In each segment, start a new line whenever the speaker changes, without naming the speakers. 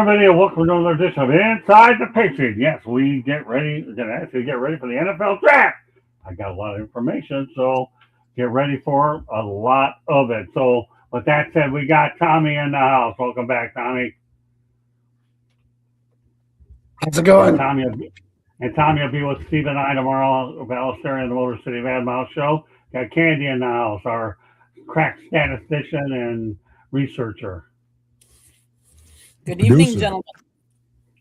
everybody, and welcome to another edition of Inside the Pigskin. Yes, we get ready. We're going to actually get ready for the NFL draft. I got a lot of information, so get ready for a lot of it. So, with that said, we got Tommy in the house. Welcome back, Tommy.
How's it
And
going?
Tommy will be with Steve and I tomorrow of Alistair and the Motor City Mad Mouse Show. Got Candy in the house, our crack statistician and researcher.
Good evening, gentlemen.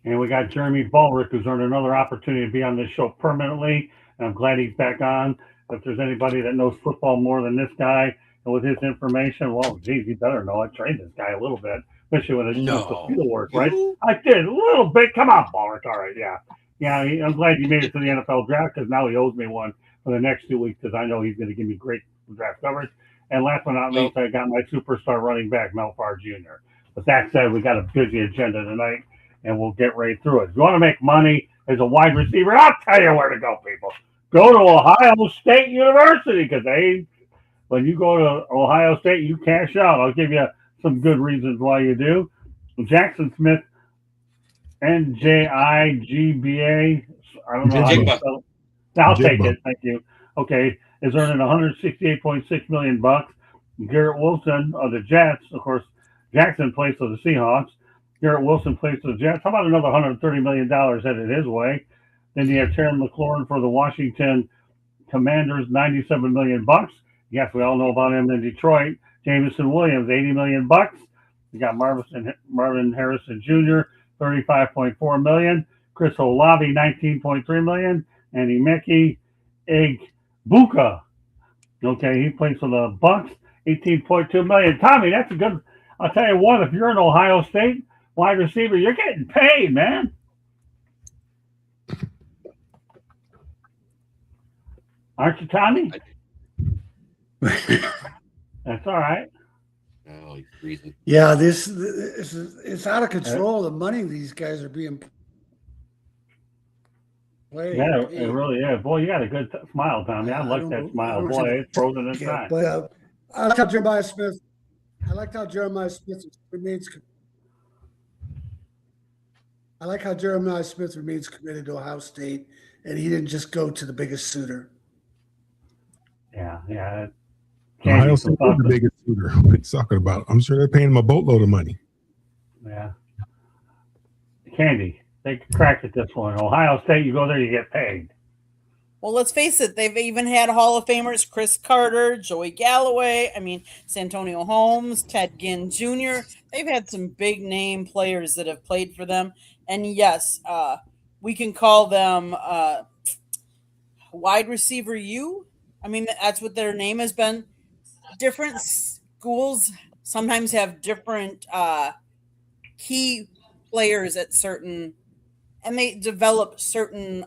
And we got Jeremy Baldrick, who's earned another opportunity to be on this show permanently. And I'm glad he's back on. If there's anybody that knows football more than this guy and with his information, well, geez, you better know. I trained this guy a little bit, especially when it's the field work, right? I did a little bit. Come on, Baldrick. All right, yeah. Yeah, I'm glad you made it to the NFL draft because now he owes me one for the next 2 weeks because I know he's going to give me great draft coverage. And last but not least, I got my superstar running back, Mel Farr Jr. But that said, we got a busy agenda tonight, and we'll get right through it. If you want to make money as a wide receiver, I'll tell you where to go, people. Go to Ohio State University because when you go to Ohio State, you cash out. I'll give you some good reasons why you do. Jackson Smith, NJIGBA. I don't know how to spell it. I'll take it. Thank you. Okay, is earning $168.6 million. Garrett Wilson of the Jets, of course. Jackson plays for the Seahawks. Garrett Wilson plays for the Jets. How about another $130 million headed his way? Then you have Terry McLaurin for the Washington Commanders, $97 million. Yes, we all know about him in Detroit. Jameson Williams, $80 million. You got Marvin Harrison Jr., $35.4 million. Chris Olave, $19.3 million. And Emeka Egbuka. Okay, he plays for the Bucks, $18.2 million. Tommy, that's a good. I'll tell you what, if you're an Ohio State wide receiver, you're getting paid, man. Aren't you, Tommy? That's all right.
Oh, he's freezing.
Yeah, this is it's out of control. The money these guys are being played.
Yeah, it really is. Boy, you got a good smile, Tommy. I like that smile. Boy, it's frozen in time.
But I like how Jeremiah Smith. I like how Jeremiah Smith remains committed to Ohio State, and he didn't just go to the biggest suitor.
Yeah.
Ohio State is the biggest suitor. What are you talking about? I'm sure they're paying him a boatload of money.
Yeah. Candy, take a crack at this one. Ohio State, you go there, you get paid.
Well, let's face it, they've even had Hall of Famers, Chris Carter, Joey Galloway, Santonio Holmes, Ted Ginn Jr. They've had some big name players that have played for them. And yes, we can call them wide receiver U. That's what their name has been. Different schools sometimes have different key players at certain, and they develop certain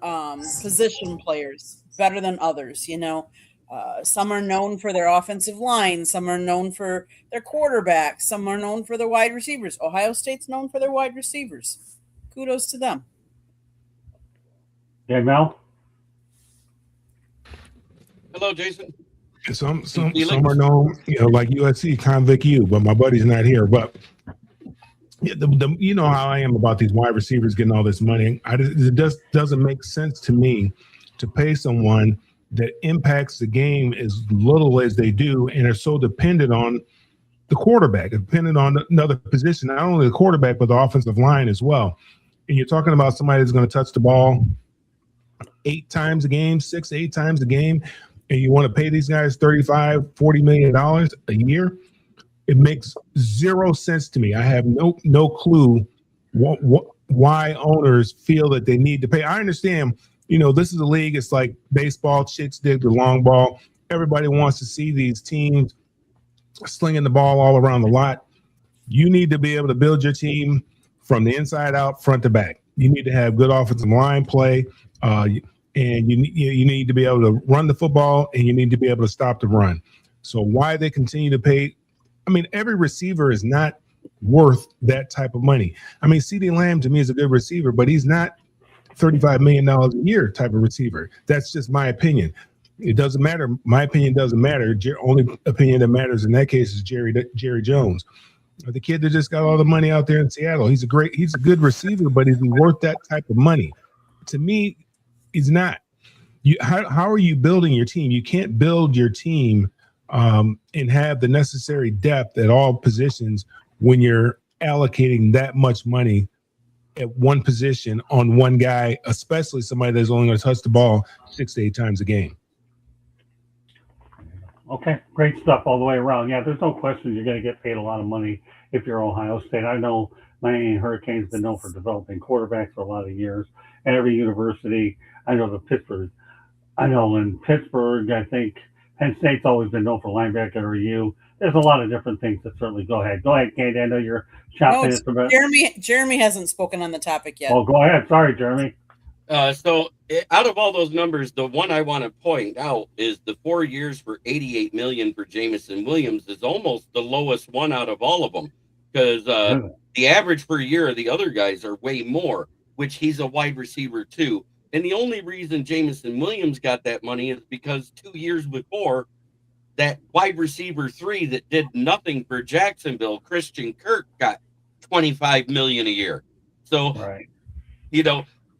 position players better than others. Some are known for their offensive line. Some are known for their quarterbacks. Some are known for their wide receivers. Ohio State's known for their wide receivers. Kudos to them.
Yeah, Mel?
Hello, Jason.
Some are known, like USC, Convict U, but my buddy's not here. But you know how I am about these wide receivers getting all this money. It just doesn't make sense to me to pay someone that impacts the game as little as they do and are so dependent on the quarterback, dependent on another position, not only the quarterback, but the offensive line as well. And you're talking about somebody that's going to touch the ball 8 times a game, 6 to 8 times a game, and you want to pay these guys $35-40 million a year. It makes zero sense to me. I have no clue why owners feel that they need to pay. I understand, this is a league. It's like baseball. Chicks dig the long ball. Everybody wants to see these teams slinging the ball all around the lot. You need to be able to build your team from the inside out, front to back. You need to have good offensive line play, and you need to be able to run the football, and you need to be able to stop the run. So why they continue to pay? Every receiver is not worth that type of money. CeeDee Lamb to me is a good receiver, but he's not $35 million a year type of receiver. That's just my opinion. It doesn't matter. My opinion doesn't matter. Only opinion that matters in that case is Jerry Jones. or the kid that just got all the money out there in Seattle. He's a good receiver, but is he worth that type of money? To me, he's not. How are you building your team? You can't build your team and have the necessary depth at all positions when you're allocating that much money at one position on one guy, especially somebody that's only going to touch the ball 6 to 8 times a game.
Okay, great stuff all the way around. Yeah, there's no question you're going to get paid a lot of money if you're Ohio State. I know Miami Hurricanes been known for developing quarterbacks for a lot of years, and every university. I know in Pittsburgh, I think Penn State's always been known for linebacker or you. There's a lot of different things that certainly go ahead. Go ahead, Candy. I know you're chopping it.
Jeremy hasn't spoken on the topic yet.
Oh, go ahead. Sorry, Jeremy.
So out of all those numbers, the one I want to point out is the 4 years for $88 million for Jamison Williams is almost the lowest one out of all of them, because the average per year of the other guys are way more, which he's a wide receiver too. And the only reason Jamison Williams got that money is because 2 years before, that wide receiver 3 that did nothing for Jacksonville, Christian Kirk, got $25 million a year. So,
right.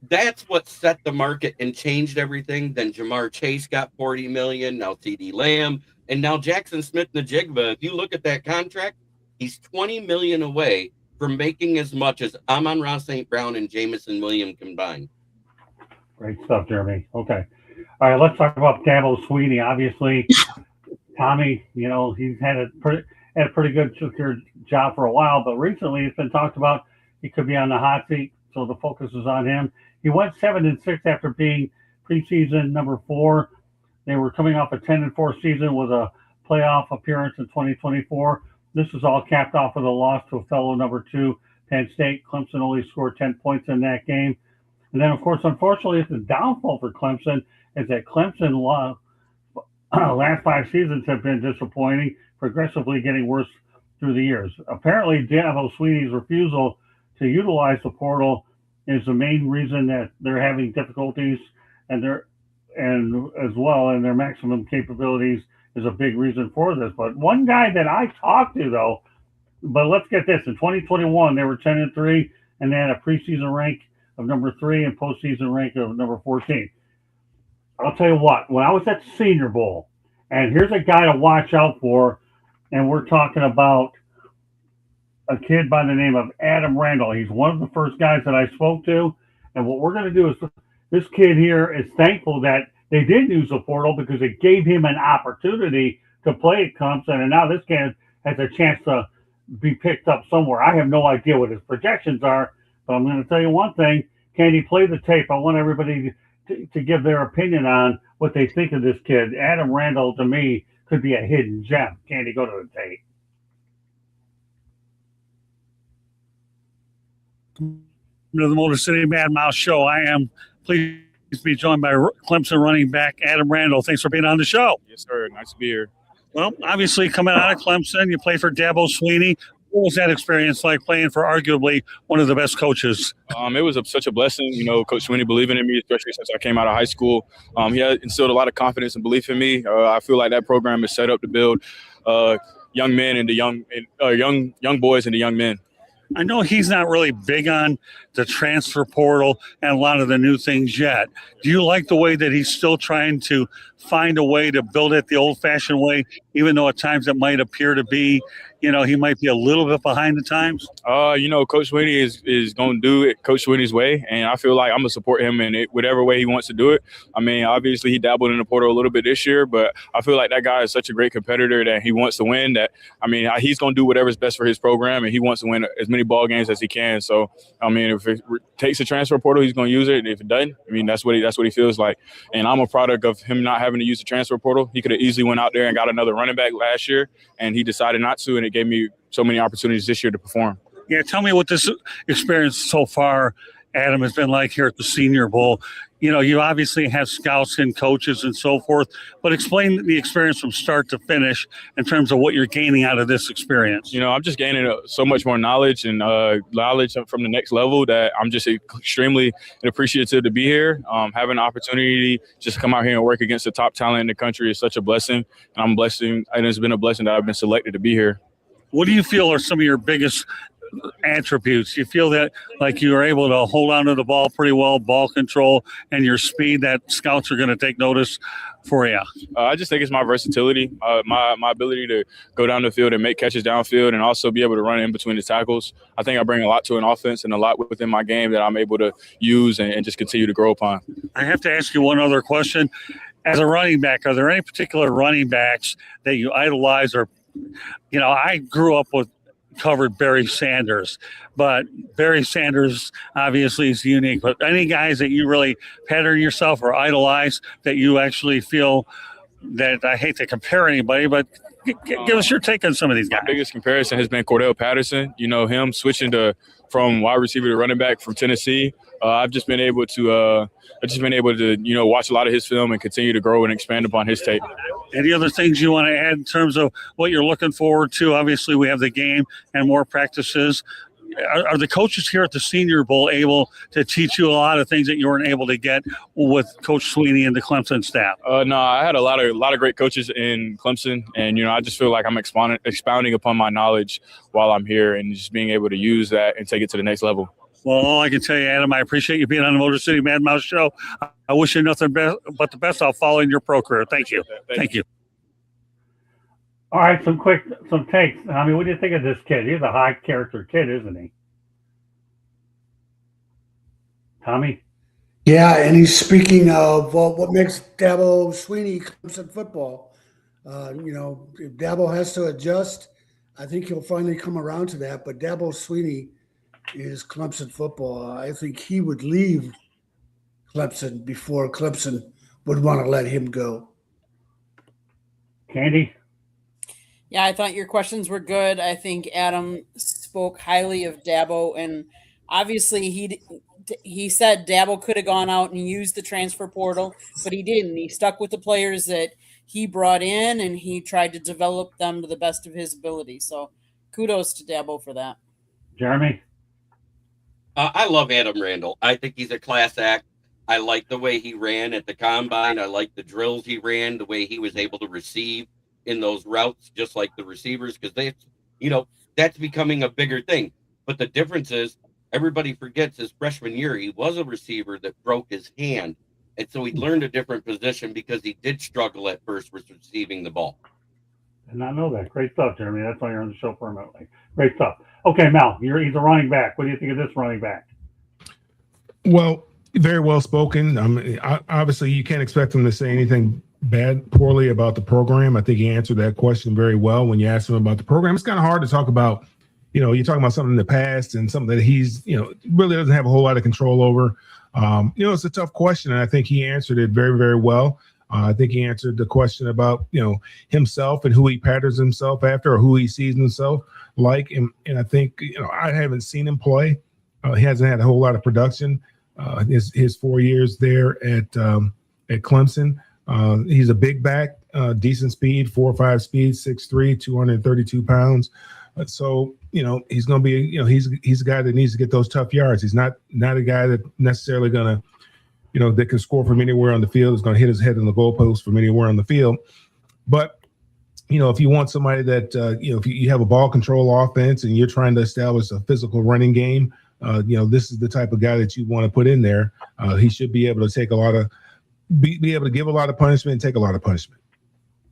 That's what set the market and changed everything. Then Jamar Chase got $40 million, now CeeDee Lamb, and now Jackson Smith-Njigba. If you look at that contract, he's $20 million away from making as much as Amon-Ra St. Brown and Jamison Williams combined.
Great stuff, Jeremy. Okay. All right, let's talk about Dabo Swinney. Obviously, Tommy, he's had a pretty good job for a while, but recently it's been talked about he could be on the hot seat, so the focus is on him. He went 7-6 after being preseason number 4. They were coming off a 10-4 season with a playoff appearance in 2024. This is all capped off with a loss to a fellow number 2, Penn State. Clemson only scored 10 points in that game. And then, of course, unfortunately, it's a downfall for Clemson, is that Clemson last 5 seasons have been disappointing, progressively getting worse through the years. Apparently, Dabo Swinney's refusal to utilize the portal is the main reason that they're having difficulties, and their maximum capabilities is a big reason for this. But one guy that I talked to, though, but let's get this: in 2021, they were 10-3, and they had a preseason rank of number 3 and postseason rank of number 14. I'll tell you what, when I was at the Senior Bowl, and here's a guy to watch out for, and we're talking about a kid by the name of Adam Randall. He's one of the first guys that I spoke to, and what we're going to do is this kid here is thankful that they did use the portal because it gave him an opportunity to play at Clemson, and now this kid has a chance to be picked up somewhere. I have no idea what his projections are, but I'm going to tell you one thing. Candy, play the tape. I want everybody to give their opinion on what they think of this kid. Adam Randall, to me, could be a hidden gem. Candy, go to the tape.
To the Motor City Mad Mouse Show. I am pleased to be joined by Clemson running back Adam Randall. Thanks for being on the show.
Yes, sir. Nice to be here.
Well, obviously coming out of Clemson, you play for Dabo Swinney. What was that experience like playing for arguably one of the best coaches?
It was such a blessing, Coach Swinney believing in me, especially since I came out of high school. He had instilled a lot of confidence and belief in me. I feel like that program is set up to build young men into young boys into young men.
I know he's not really big on the transfer portal and a lot of the new things yet. Do you like the way that he's still trying to find a way to build it the old-fashioned way, even though at times it might appear to be, he might be a little bit behind the times?
Coach Swinney is going to do it Coach Swinney's way, and I feel like I'm going to support him in it, whatever way he wants to do it. I mean, obviously he dabbled in the portal a little bit this year, but I feel like that guy is such a great competitor that he wants to win that, he's going to do whatever's best for his program, and he wants to win as many ball games as he can. So, if it takes a transfer portal, he's going to use it. If it doesn't, that's what he feels like. And I'm a product of him not having to use the transfer portal. He could have easily went out there and got another running back last year, and he decided not to, and it gave me so many opportunities this year to perform.
Yeah, tell me what this experience so far, Adam, has been like here at the Senior Bowl. You obviously have scouts and coaches and so forth, but explain the experience from start to finish in terms of what you're gaining out of this experience.
I'm just gaining so much more knowledge and knowledge from the next level that I'm just extremely appreciative to be here. Having an opportunity just to come out here and work against the top talent in the country is such a blessing, and I'm blessed. And it's been a blessing that I've been selected to be here.
what do you feel are some of your biggest attributes? You feel that like you are able to hold on to the ball pretty well, ball control, and your speed that scouts are going to take notice for you?
I just think it's my versatility, my ability to go down the field and make catches downfield and also be able to run in between the tackles. I think I bring a lot to an offense and a lot within my game that I'm able to use and just continue to grow upon.
I have to ask you one other question. As a running back, are there any particular running backs that you idolize or, I grew up with covered Barry Sanders, but Barry Sanders obviously is unique. But any guys that you really pattern yourself or idolize that you actually feel that, I hate to compare anybody, but give us your take on some of these guys.
My biggest comparison has been Cordell Patterson. Him switching from wide receiver to running back from Tennessee. I've just been able to watch a lot of his film and continue to grow and expand upon his tape.
Any other things you want to add in terms of what you're looking forward to? Obviously, we have the game and more practices. Are the coaches here at the Senior Bowl able to teach you a lot of things that you weren't able to get with Coach Sweeney and the Clemson staff?
No, I had a lot of great coaches in Clemson, and I just feel like I'm expounding upon my knowledge while I'm here and just being able to use that and take it to the next level.
Well, all I can tell you, Adam, I appreciate you being on the Motor City Mad Mouse Show. I wish you nothing but the best. I'll follow in your pro career. Thank you. Thank you.
All right, some takes. I mean, what do you think of this kid? He's a high character kid, isn't he? Tommy?
Yeah, and he's speaking of what makes Dabo Sweeney Clemson football. If Dabo has to adjust, I think he'll finally come around to that. But Dabo Sweeney is Clemson football. I think he would leave Clemson before Clemson would want to let him go.
Candy?
Yeah, I thought your questions were good. I think Adam spoke highly of Dabo, and obviously he said Dabo could have gone out and used the transfer portal, but he didn't. He stuck with the players that he brought in, and he tried to develop them to the best of his ability. So kudos to Dabo for that.
Jeremy?
I love Adam Randall. I think he's a class act. I like the way he ran at the combine. I like the drills he ran, the way he was able to receive in those routes, just like the receivers, because that's becoming a bigger thing. But the difference is everybody forgets his freshman year, he was a receiver that broke his hand. And so he learned a different position because he did struggle at first with receiving the ball.
Did not know that. Great stuff, Jeremy. That's why you're on the show permanently. Great stuff. Okay, Mel, he's a running back. What do you think of this running back?
Well, very well spoken. Obviously, you can't expect him to say anything poorly about the program. I think he answered that question very well when you asked him about the program. It's kind of hard to talk about, you're talking about something in the past and something that he's, really doesn't have a whole lot of control over. It's a tough question, and I think he answered it very, very well. I think he answered the question about, himself and who he patterns himself after or who he sees himself like. And I think, I haven't seen him play. He hasn't had a whole lot of production. His 4 years there at Clemson. He's a big back, decent speed, 4.5 speed, 6'3", 232 pounds. So, he's going to be, he's a guy that needs to get those tough yards. He's not a guy that necessarily going to, that can score from anywhere on the field. Is going to hit his head on the goalpost from anywhere on the field. But, if you want somebody that, if you have a ball control offense and you're trying to establish a physical running game, this is the type of guy that you want to put in there. He should be able to take be able to give a lot of punishment and take a lot of punishment.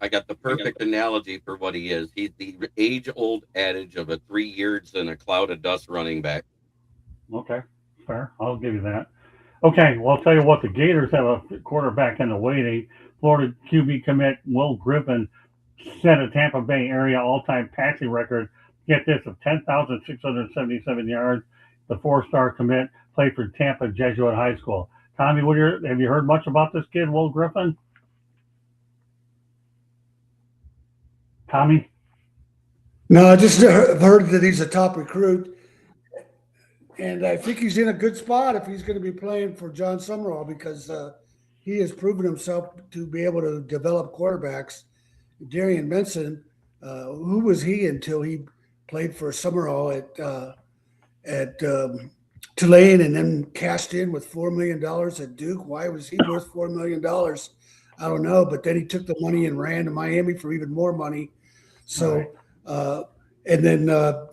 I got the perfect analogy for what he is. He's the age-old adage of a 3 years and a cloud of dust running back.
Okay, fair. I'll give you that. Okay, well, I'll tell you what. The Gators have a quarterback in the waiting. Florida QB commit Will Griffin set a Tampa Bay area all-time passing record. Get this, of 10,677 yards. The 4-star commit played for Tampa Jesuit High School. Tommy, have you heard much about this kid, Will Griffin? Tommy?
No, I just heard that he's a top recruit. And I think he's in a good spot if he's going to be playing for John Summerall because he has proven himself to be able to develop quarterbacks. Darian Benson, who was he until he played for Summerall at Tulane and then cashed in with $4 million at Duke? Why was he worth $4 million? I don't know. But then he took the money and ran to Miami for even more money. So And then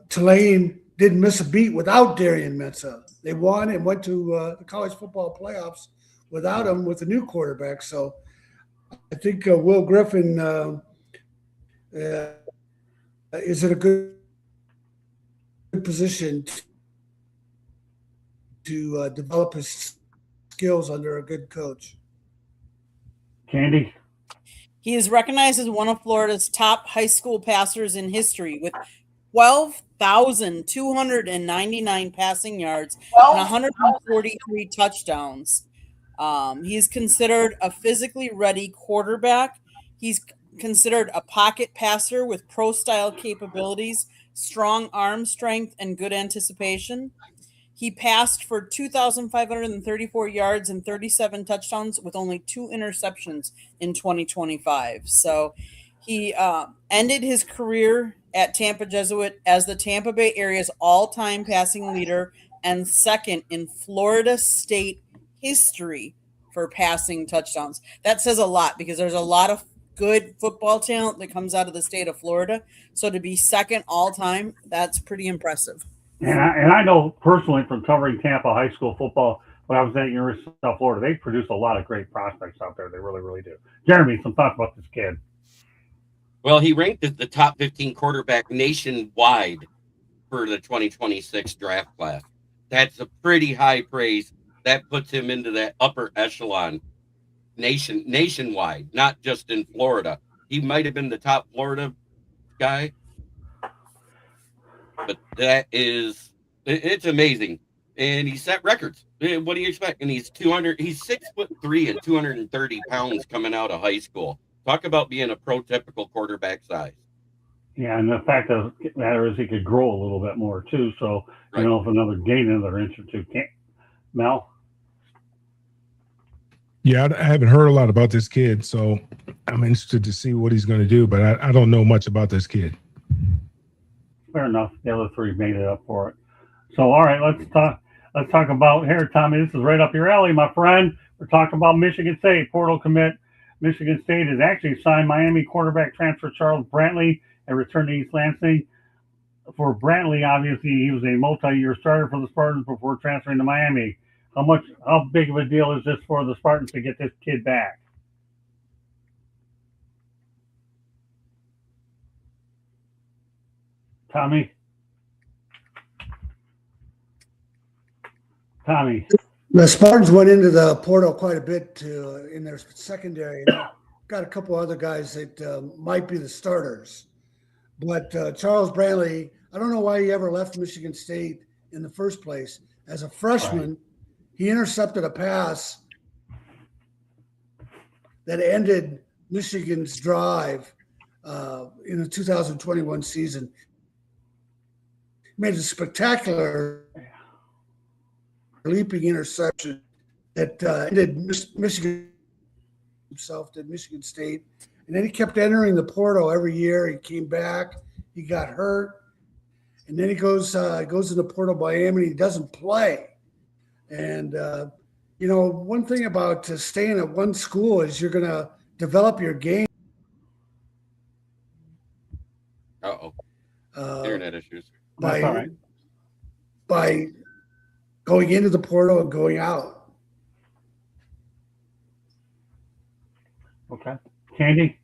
Tulane didn't miss a beat without Darian Mensah. They won and went to the college football playoffs without him with a new quarterback. So I think Will Griffin is in a good position to develop his skills under a good coach.
Candy?
He is recognized as one of Florida's top high school passers in history with 12,299 passing yards and 143 touchdowns. He's considered a physically ready quarterback. He's considered a pocket passer with pro-style capabilities, strong arm strength, and good anticipation. He passed for 2,534 yards and 37 touchdowns with only 2 interceptions in 2025. So he ended his career at Tampa Jesuit as the Tampa Bay area's all-time passing leader and second in Florida State history for passing touchdowns. That says a lot because there's a lot of good football talent that comes out of the state of Florida. So to be second all-time, that's pretty impressive.
And I know personally from covering Tampa high school football when I was at University of South Florida, they produce a lot of great prospects out there. They really, really do. Jeremy, some thoughts about this kid.
Well, he ranked as the top 15 quarterback nationwide for the 2026 draft class. That's a pretty high praise. That puts him into that upper echelon nationwide, not just in Florida. He might have been the top Florida guy, but it's amazing. And he set records. What do you expect? And he's 6'3" and 230 pounds coming out of high school. Talk about being a prototypical quarterback size.
Yeah, and the fact of the matter is he could grow a little bit more too. So,
Right.
if gain another inch or two. Mel?
Yeah, I haven't heard a lot about this kid, so I'm interested to see what he's going to do, but I don't know much about this kid.
Fair enough. The other three made it up for it. So, all right, let's talk about here, Tommy. This is right up your alley, my friend. We're talking about Michigan State portal commit. Michigan State has actually signed Miami quarterback transfer Charles Brantley and returned to East Lansing. For Brantley, obviously, he was a multi-year starter for the Spartans before transferring to Miami. How big of a deal is this for the Spartans to get this kid back? Tommy?
The Spartans went into the portal quite a bit in their secondary. And got a couple other guys that might be the starters. But Charles Brantley, I don't know why he ever left Michigan State in the first place. As a freshman, he intercepted a pass that ended Michigan's drive in the 2021 season. He made a spectacular leaping interception that ended Michigan himself, did Michigan State. And then he kept entering the portal every year. He came back. He got hurt. And then he goes in the portal Miami, and he doesn't play. And, one thing about staying at one school is you're going to develop your game.
Internet issues.
By going into the portal and going out.
Okay. Candy?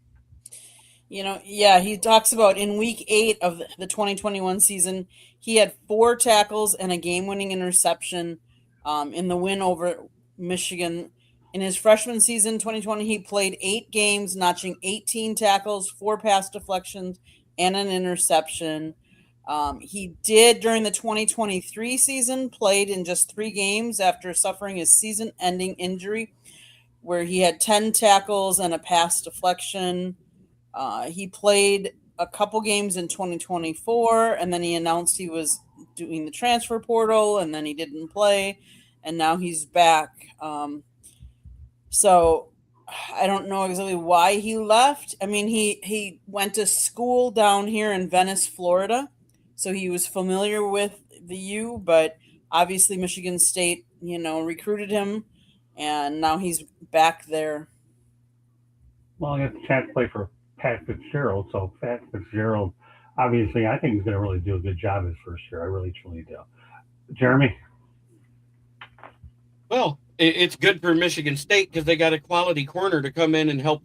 He talks about in week 8 of the 2021 season, he had 4 tackles and a game-winning interception in the win over Michigan. In his freshman season, 2020, he played 8 games, notching 18 tackles, 4 pass deflections, and an interception. He did, during the 2023 season, played in just 3 games after suffering a season-ending injury where he had 10 tackles and a pass deflection. He played a couple games in 2024, and then he announced he was doing the transfer portal, and then he didn't play, and now he's back. So I don't know exactly why he left. I mean, he went to school down here in Venice, Florida, so he was familiar with the U, but obviously Michigan State, recruited him, and now he's back there.
Well, he has a chance to play for Pat Fitzgerald. So Pat Fitzgerald obviously, I think he's going to really do a good job his first year. I really, truly do. Jeremy?
Well, it's good for Michigan State because they got a quality corner to come in and help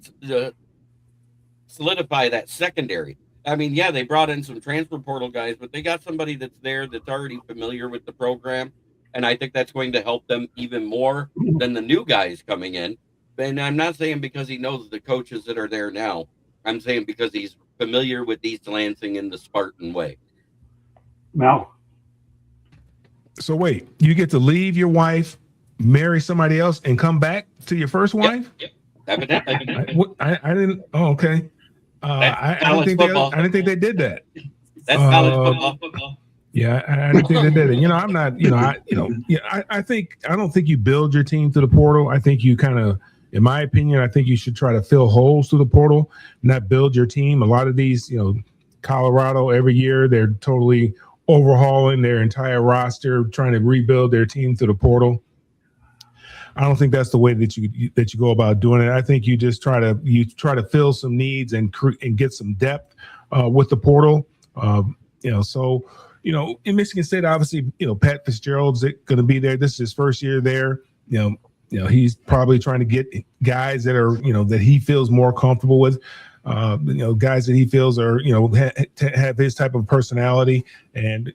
solidify that secondary. I mean, yeah, they brought in some transfer portal guys, but they got somebody that's there that's already familiar with the program. And I think that's going to help them even more than the new guys coming in. And I'm not saying because he knows the coaches that are there now. I'm saying because he's familiar with East Lansing in the Spartan way.
Mel?
So wait, you get to leave your wife, marry somebody else, and come back to your first wife?
Yep. Evidently.
I didn't. Oh, okay. I didn't think they did that.
That's college football.
Yeah, I didn't think they did it. I'm not. I don't think you build your team through the portal. I think you kind of, in my opinion, I think you should try to fill holes through the portal, not build your team. A lot of these, Colorado every year they're totally overhauling their entire roster, trying to rebuild their team through the portal. I don't think that's the way that you go about doing it. I think you just try to fill some needs and get some depth with the portal. In Michigan State, obviously, Pat Fitzgerald's going to be there. This is his first year there. He's probably trying to get guys that are, that he feels more comfortable with. Guys that he feels are, have his type of personality. And,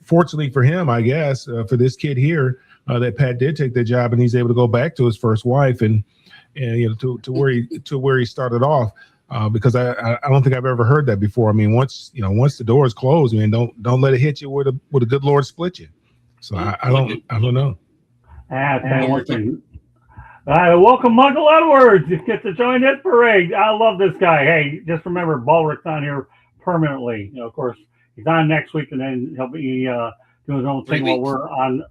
fortunately for him, I guess, for this kid here, that Pat did take the job and he's able to go back to his first wife and to where he started off. Because I don't think I've ever heard that before. I mean, once the door is closed, man, don't let it hit you where the good Lord split you. So I don't know.
Welcome, Michael Edwards. You get to join this parade. I love this guy. Hey, just remember, Ballrick's on here permanently. Of course, he's on next week, and then he'll be doing his own thing while we're on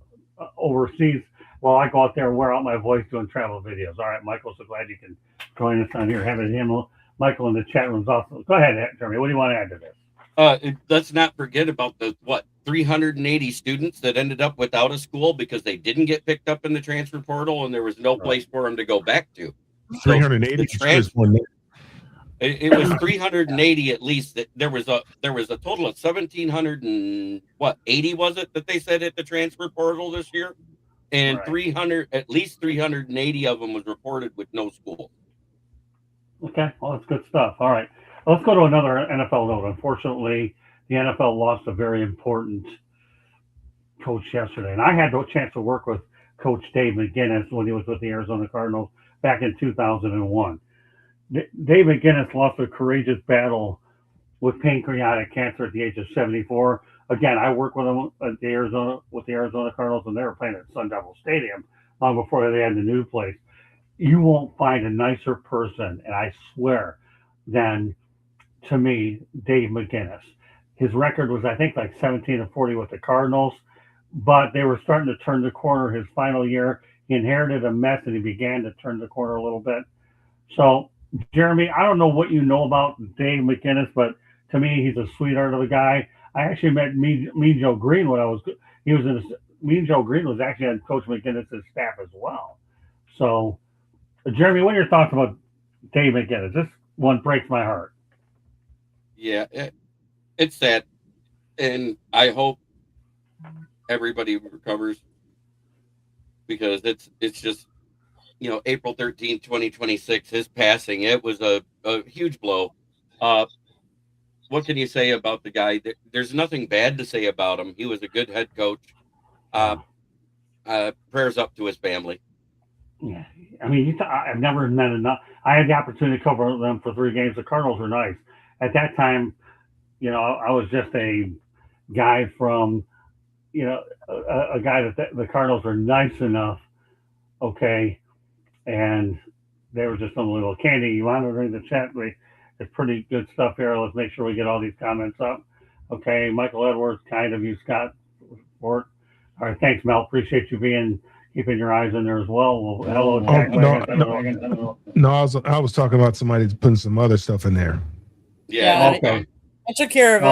overseas. Well, I go out there and wear out my voice doing travel videos. All right, Michael, so glad you can join us on here. Having him, Michael, in the chat room is also. Go ahead, Jeremy. What do you want to add to this?
Let's not forget about the 380 students that ended up without a school because they didn't get picked up in the transfer portal and there was no place for them to go back to.
380.
It was 380 at least. That there was a total of 1,780 was it that they said at the transfer portal this year, and 300 at least 380 of them was reported with no school.
Okay, well, that's good stuff. All right, let's go to another NFL note. Unfortunately, the NFL lost a very important coach yesterday, and I had the chance to work with Coach Dave McGinnis when he was with the Arizona Cardinals back in 2001. Dave McGinnis lost a courageous battle with pancreatic cancer at the age of 74. Again, I worked with him at the Arizona Cardinals, and they were playing at Sun Devil Stadium long before they had the new place. You won't find a nicer person, and I swear, than, to me, Dave McGinnis. His record was, I think, like 17-40 with the Cardinals, but they were starting to turn the corner his final year. He inherited a mess, and he began to turn the corner a little bit. So, Jeremy, I don't know what you know about Dave McGinnis, but to me, he's a sweetheart of a guy. I actually met Mean Joe Green when Mean Joe Green was actually on Coach McGinnis' staff as well. So, Jeremy, what are your thoughts about Dave McGinnis? This one breaks my heart.
Yeah, it's sad, and I hope everybody recovers because it's just, April 13th, 2026, his passing, it was a huge blow. What can you say about the guy? There's nothing bad to say about him. He was a good head coach. Prayers up to his family.
Yeah, I mean, I've never met enough. I had the opportunity to cover them for 3 games. The Cardinals were nice. At that time, I was just a guy from, a guy that the Cardinals were nice enough, okay, and they were just unbelievable. Candy, you monitoring the chat? It's pretty good stuff here. Let's make sure we get all these comments up. Okay, Michael Edwards, kind of you, Scott. All right, thanks, Mel. Appreciate you keeping your eyes in there as well. Hello, Jack.
No, I was talking about somebody putting some other stuff in there.
Yeah.
Okay.
I took care of it.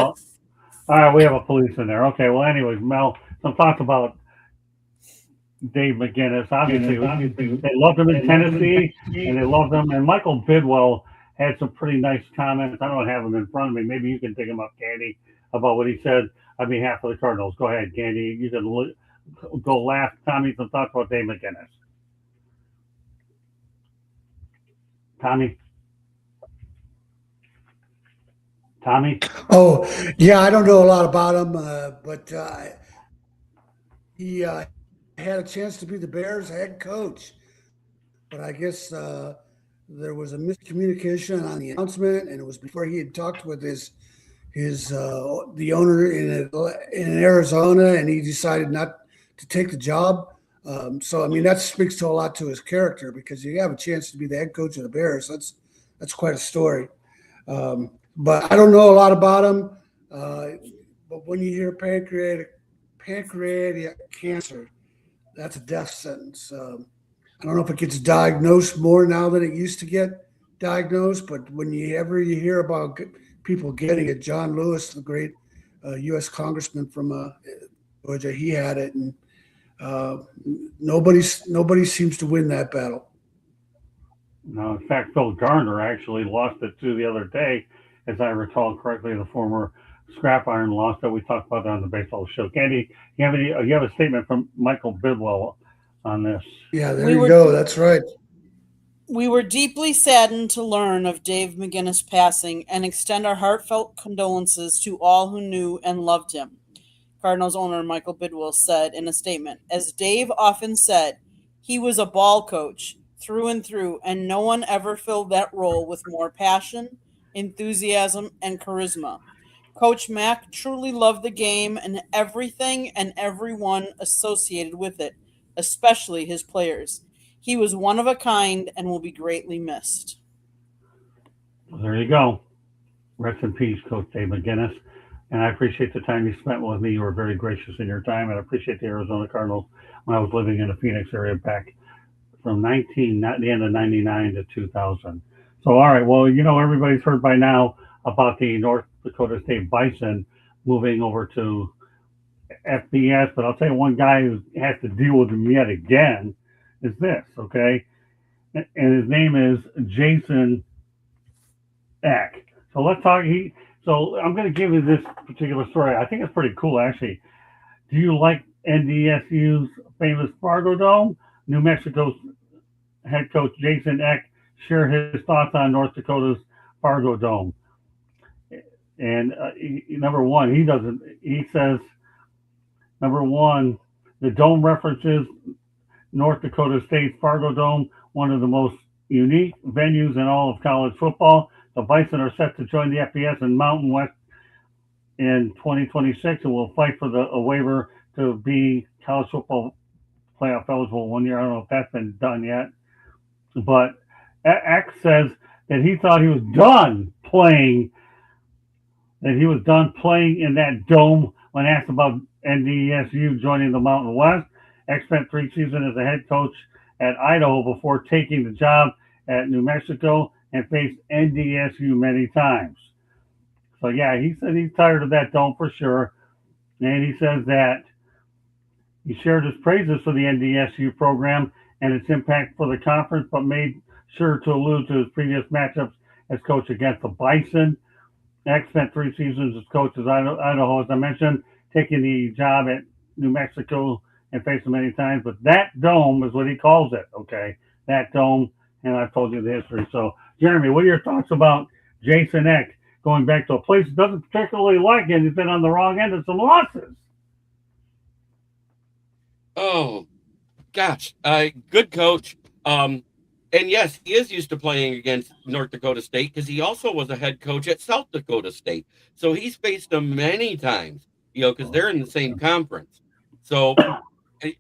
All right, we have a police in there. Okay, well, anyways, Mel, some thoughts about Dave McGinnis. Obviously, they loved him in Tennessee, and they loved him. And Michael Bidwell had some pretty nice comments. I don't have them in front of me. Maybe you can dig them up, Candy, about what he said on behalf of the Cardinals. Go ahead, Candy. You can go last. Tommy, some thoughts about Dave McGinnis. Tommy? Tommy?
Oh, yeah, I don't know a lot about him, but he had a chance to be the Bears head coach. But I guess there was a miscommunication on the announcement, and it was before he had talked with the owner in Arizona, and he decided not to take the job. So I mean that speaks to a lot to his character, because you have a chance to be the head coach of the Bears. That's quite a story. But I don't know a lot about him. But when you hear pancreatic cancer, that's a death sentence. I don't know if it gets diagnosed more now than it used to get diagnosed, but when you hear about people getting it, John Lewis, the great U.S. congressman from Georgia, he had it, and nobody seems to win that battle.
No, in fact, Phil Garner actually lost it too the other day, as I recall correctly, the former scrap iron loss that we talked about on the baseball show. Candy, you have a statement from Michael Bidwell on this?
Yeah, there you go. That's right.
We were deeply saddened to learn of Dave McGinnis passing and extend our heartfelt condolences to all who knew and loved him, Cardinals owner Michael Bidwell said in a statement. As Dave often said, he was a ball coach through and through, and no one ever filled that role with more passion, enthusiasm, and charisma. Coach Mack truly loved the game and everything and everyone associated with it, especially his players. He was one of a kind and will be greatly missed.
Well, there you go. Rest in peace, Coach Dave McGinnis. And I appreciate the time you spent with me. You were very gracious in your time, and I appreciate the Arizona Cardinals when I was living in the Phoenix area back from the end of 99 to 2000. So, all right, well, everybody's heard by now about the North Dakota State Bison moving over to FBS, but I'll tell you one guy who has to deal with them yet again is this, okay? And his name is Jason Eck. So let's talk. So I'm going to give you this particular story. I think it's pretty cool, actually. Do you like NDSU's famous Fargo Dome? New Mexico's head coach Jason Eck shared his thoughts on North Dakota's Fargo Dome. And number one, he says, number one, the dome references North Dakota State's Fargo Dome, one of the most unique venues in all of college football. The Bison are set to join the FBS and Mountain West in 2026 and will fight for a waiver to be college football playoff eligible 1 year. I don't know if that's been done yet. But X says that he thought he was done playing in that dome when asked about NDSU joining the Mountain West. X spent 3 seasons as a head coach at Idaho before taking the job at New Mexico and faced NDSU many times. So, yeah, he said he's tired of that dome for sure. And he says that he shared his praises for the NDSU program and its impact for the conference, but made sure to allude to his previous matchups as coach against the Bison. X spent 3 seasons as coach at Idaho, as I mentioned, taking the job at New Mexico and faced them many times. But that dome is what he calls it, okay? That dome, and I've told you the history. So, Jeremy, what are your thoughts about Jason Eck going back to a place he doesn't particularly like and he's been on the wrong end of some losses?
Oh, gosh. Good coach. And yes, he is used to playing against North Dakota State because he also was a head coach at South Dakota State. So he's faced them many times, because they're in the same conference. So, he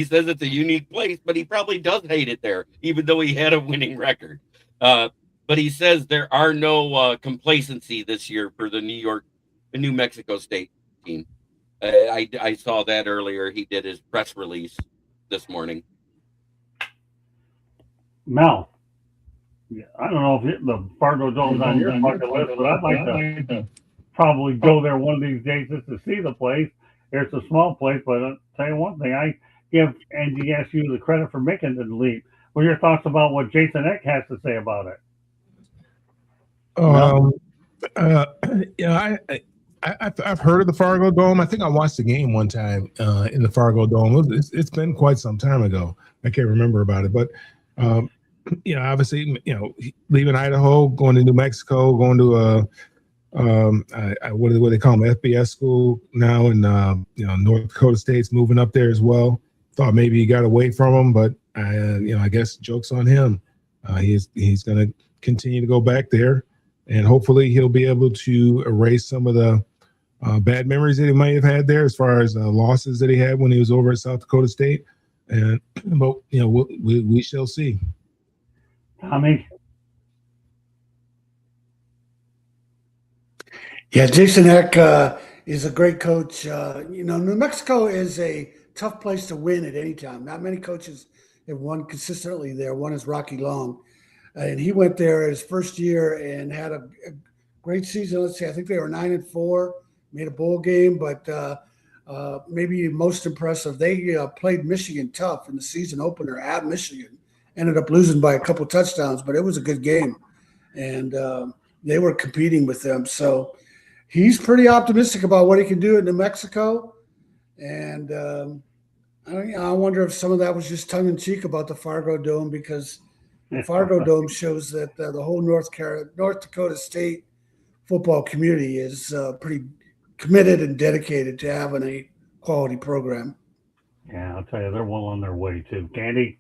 says it's a unique place, but he probably does hate it there, even though he had a winning record. But he says there are no complacency this year for the New Mexico State team. I saw that earlier. He did his press release this morning.
Mel, I don't know if the Fargo Dome's on your bucket list, but I'd like to probably go there one of these days just to see the place. It's a small place, but I'll tell you one thing, I give NDSU the credit for making the leap. What are your thoughts about what Jason Eck has to say about it?
Um, yeah, I've heard of the Fargo Dome. I think I watched the game one time in the Fargo Dome. It's been quite some time ago. I can't remember about it, but obviously, leaving Idaho, going to New Mexico, going to what do they call them, FBS school now, and North Dakota State's moving up there as well. Thought maybe he got away from him, but I guess joke's on him. He's going to continue to go back there, and hopefully he'll be able to erase some of the bad memories that he might have had there, as far as losses that he had when he was over at South Dakota State. And but we shall see.
Tommy.
Yeah, Jason Eck is a great coach. New Mexico is a tough place to win at any time. Not many coaches have won consistently there. One is Rocky Long. And he went there his first year and had a great season. Let's see, I think they were 9-4, made a bowl game, but maybe most impressive, they played Michigan tough in the season opener at Michigan. Ended up losing by a couple touchdowns, but it was a good game. And they were competing with them. So he's pretty optimistic about what he can do in New Mexico. And I wonder if some of that was just tongue-in-cheek about the Fargo Dome, because the Fargo Dome shows that the whole North Dakota State football community is pretty committed and dedicated to having a quality program.
Yeah, I'll tell you, they're well on their way too. Candy?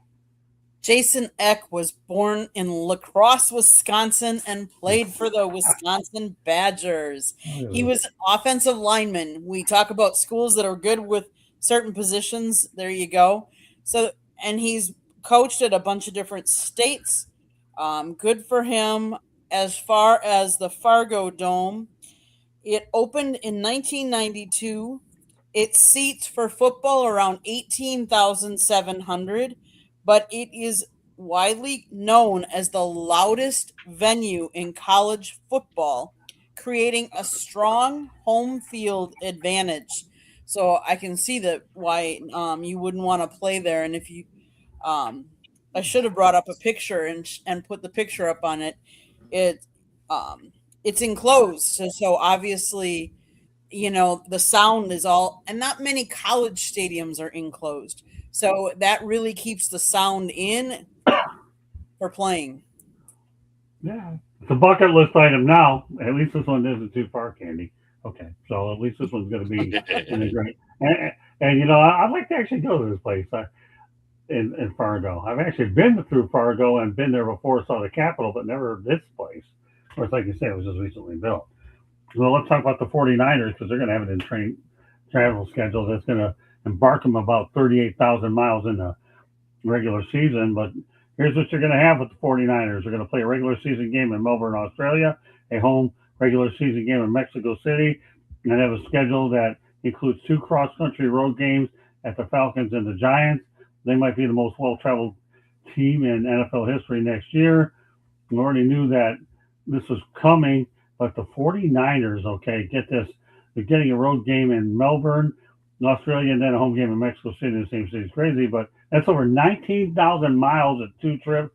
Jason Eck was born in La Crosse, Wisconsin, and played for the Wisconsin Badgers. He was an offensive lineman. We talk about schools that are good with certain positions. There you go. So, and he's coached at a bunch of different states. Good for him. As far as the Fargo Dome, it opened in 1992. It seats for football around 18,700, but it is widely known as the loudest venue in college football, creating a strong home field advantage. So I can see that why you wouldn't want to play there. And if you, I should have brought up a picture and put the picture up on it. It's enclosed, so obviously, the sound is all, and not many college stadiums are enclosed, so that really keeps the sound in for playing.
Yeah, it's a bucket list item now. At least this one isn't too far, Candy. Okay, so at least this one's going to be great. And I'd like to actually go to this place in Fargo. I've actually been through Fargo and been there before, saw the Capitol, but never this place. Of course, like you said, it was just recently built. Well, let's talk about the 49ers, because they're going to have an travel schedule that's going to embark them about 38,000 miles in the regular season. But here's what you're going to have with the 49ers. They're going to play a regular season game in Melbourne, Australia, a home regular season game in Mexico City, and they have a schedule that includes 2 cross-country road games at the Falcons and the Giants. They might be the most well-traveled team in NFL history next year. We already knew that this was coming, but the 49ers, okay, get this, they're getting a road game in Melbourne, Australia, and then a home game in Mexico City in the same city. It's crazy, but that's over 19,000 miles at 2 trips,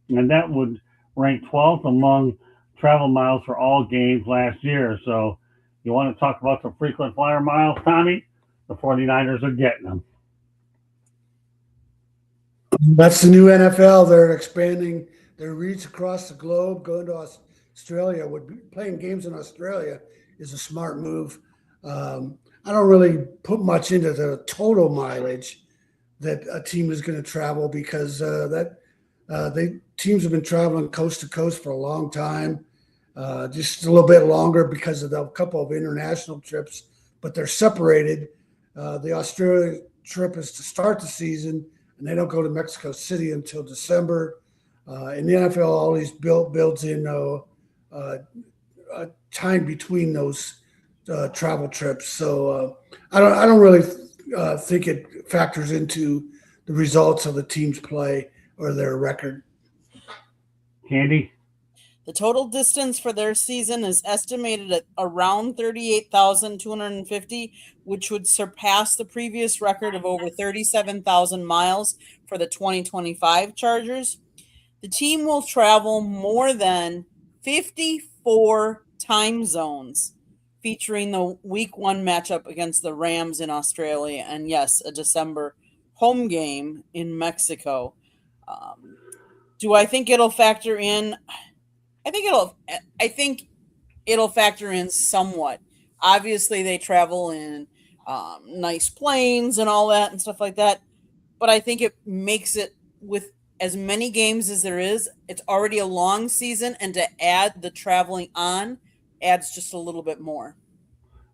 and that would rank 12th among travel miles for all games last year. So you want to talk about some frequent flyer miles, Tommy? The 49ers are getting them.
That's the new NFL. They're expanding their reach across the globe. Going to Australia, playing games in Australia is a smart move. I don't really put much into the total mileage that a team is going to travel, because teams have been traveling coast to coast for a long time, just a little bit longer because of a couple of international trips, but they're separated. The Australia trip is to start the season, and they don't go to Mexico City until December. And the NFL always builds in a time between those travel trips. So I don't really think it factors into the results of the team's play or their record.
Candy?
The total distance for their season is estimated at around 38,250, which would surpass the previous record of over 37,000 miles for the 2025 Chargers. The team will travel more than 54 time zones, featuring the Week 1 matchup against the Rams in Australia, and yes, a December home game in Mexico. Do I think it'll factor in? I think it'll factor in somewhat. Obviously, they travel in nice planes and all that and stuff like that. But I think it makes it, with as many games as there is, it's already a long season, and to add the traveling on adds just a little bit more.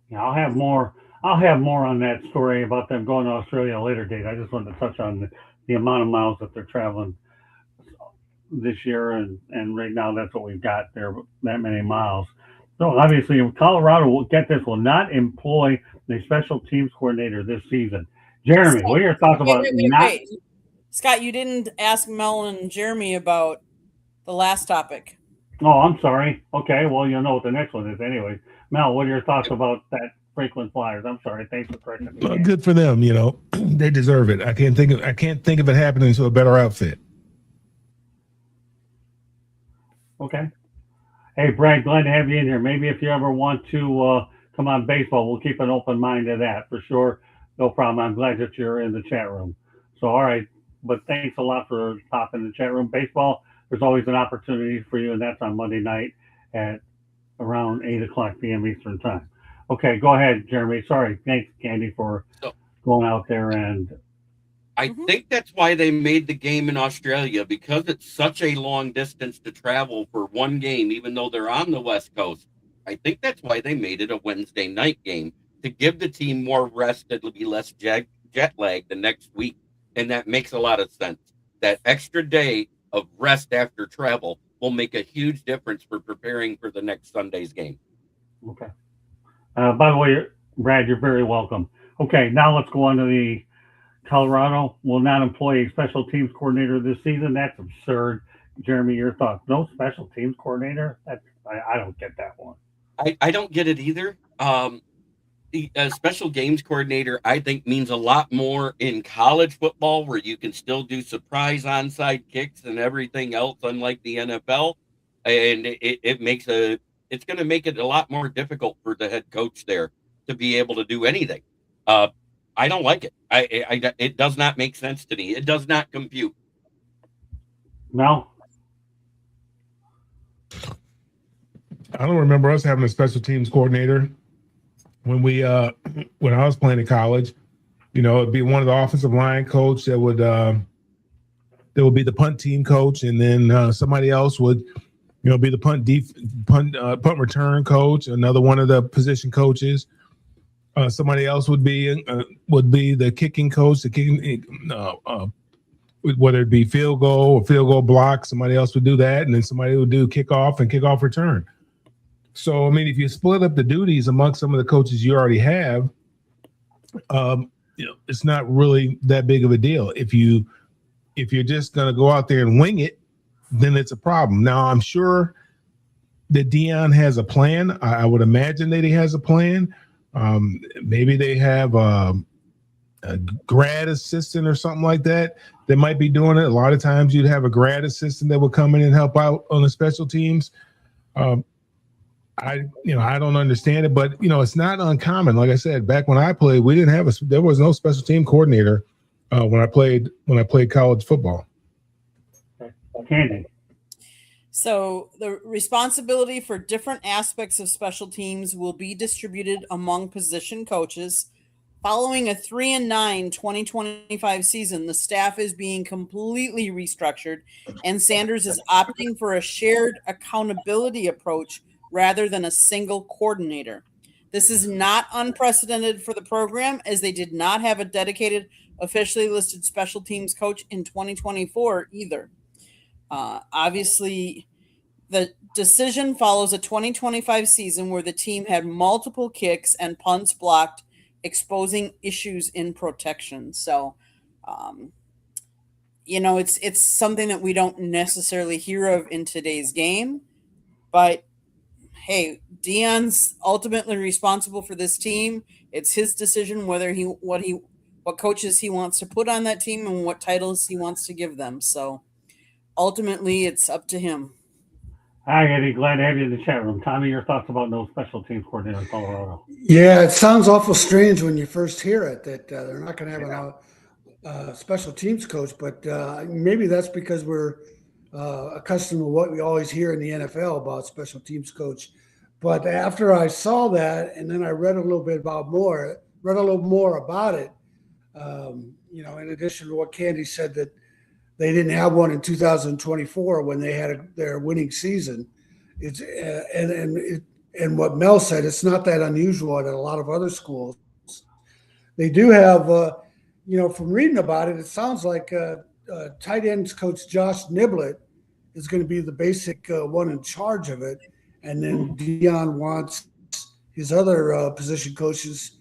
Yeah, I'll have more. I'll have more on that story about them going to Australia at a later date. I just wanted to touch on the amount of miles that they're traveling this year, and right now that's what we've got there, that many miles. So obviously, Colorado will get this, will not employ a special teams coordinator this season. Jeremy, what are your thoughts about not?
Scott, you didn't ask Mel and Jeremy about the last topic.
Oh, I'm sorry. Okay, well, you'll know what the next one is anyway. Mel, what are your thoughts about that Franklin Flyers? I'm sorry. Thanks for correcting me.
Well, good for them. They deserve it. I can't think of it happening to a better outfit.
Okay. Hey, Brad, glad to have you in here. Maybe if you ever want to come on baseball, we'll keep an open mind to that for sure. No problem. I'm glad that you're in the chat room. So, all right. But thanks a lot for popping in the chat room. Baseball, there's always an opportunity for you, and that's on Monday night at around 8 o'clock p.m. Eastern time. Okay, go ahead, Jeremy. Sorry. Thanks, Candy, for going out there. And
I think that's why they made the game in Australia, because it's such a long distance to travel for one game, even though they're on the West Coast. I think that's why they made it a Wednesday night game, to give the team more rest. It'll be less jet lag the next week. And that makes a lot of sense. That extra day of rest after travel will make a huge difference for preparing for the next Sunday's game.
Okay. By the way, Brad, you're very welcome. Okay, now let's go on to the Colorado will not employ a special teams coordinator this season. That's absurd. Jeremy, your thoughts? No special teams coordinator? I don't get that one.
I don't get it either. A special games coordinator, I think, means a lot more in college football, where you can still do surprise onside kicks and everything else, unlike the NFL. And it's going to make it a lot more difficult for the head coach there to be able to do anything. I don't like it. It does not make sense to me. It does not compute.
No.
I don't remember us having a special teams coordinator when I was playing in college. It'd be one of the offensive line coach that would be the punt team coach, and then somebody else would be the punt return coach, another one of the position coaches. Somebody else would be the kicking coach, whether it be field goal or field goal block. Somebody else would do that, and then somebody would do kickoff and kickoff return. So, I mean, if you split up the duties amongst some of the coaches you already have, it's not really that big of a deal. If you're just going to go out there and wing it, then it's a problem. Now, I'm sure that Dion has a plan. I would imagine that he has a plan. Maybe they have a grad assistant or something like that might be doing it. A lot of times you'd have a grad assistant that would come in and help out on the special teams. I don't understand it, but it's not uncommon. Like I said, back when I played, there was no special team coordinator when I played college football.
Candy.
So the responsibility for different aspects of special teams will be distributed among position coaches. Following a 3-9 2025 season, the staff is being completely restructured, and Sanders is opting for a shared accountability approach rather than a single coordinator. This is not unprecedented for the program, as they did not have a dedicated, officially listed special teams coach in 2024 either. Obviously, the decision follows a 2025 season where the team had multiple kicks and punts blocked, exposing issues in protection. So, it's something that we don't necessarily hear of in today's game. But hey, Dion's ultimately responsible for this team. It's his decision whether what coaches he wants to put on that team and what titles he wants to give them. So ultimately, it's up to him.
Hi, Eddie. Glad to have you in the chat room. Tommy, your thoughts about no special teams coordinator in Colorado?
Yeah, it sounds awful strange when you first hear it that they're not going to have a special teams coach, but maybe that's because we're accustomed to what we always hear in the NFL about special teams coach. But after I saw that, and then I read a little more about it, in addition to what Candy said that they didn't have one in 2024 when they had their winning season. It's and what Mel said, it's not that unusual at a lot of other schools. They do have, from reading about it, it sounds like tight ends coach Josh Niblett is going to be the basic one in charge of it, and then Dion wants his other position coaches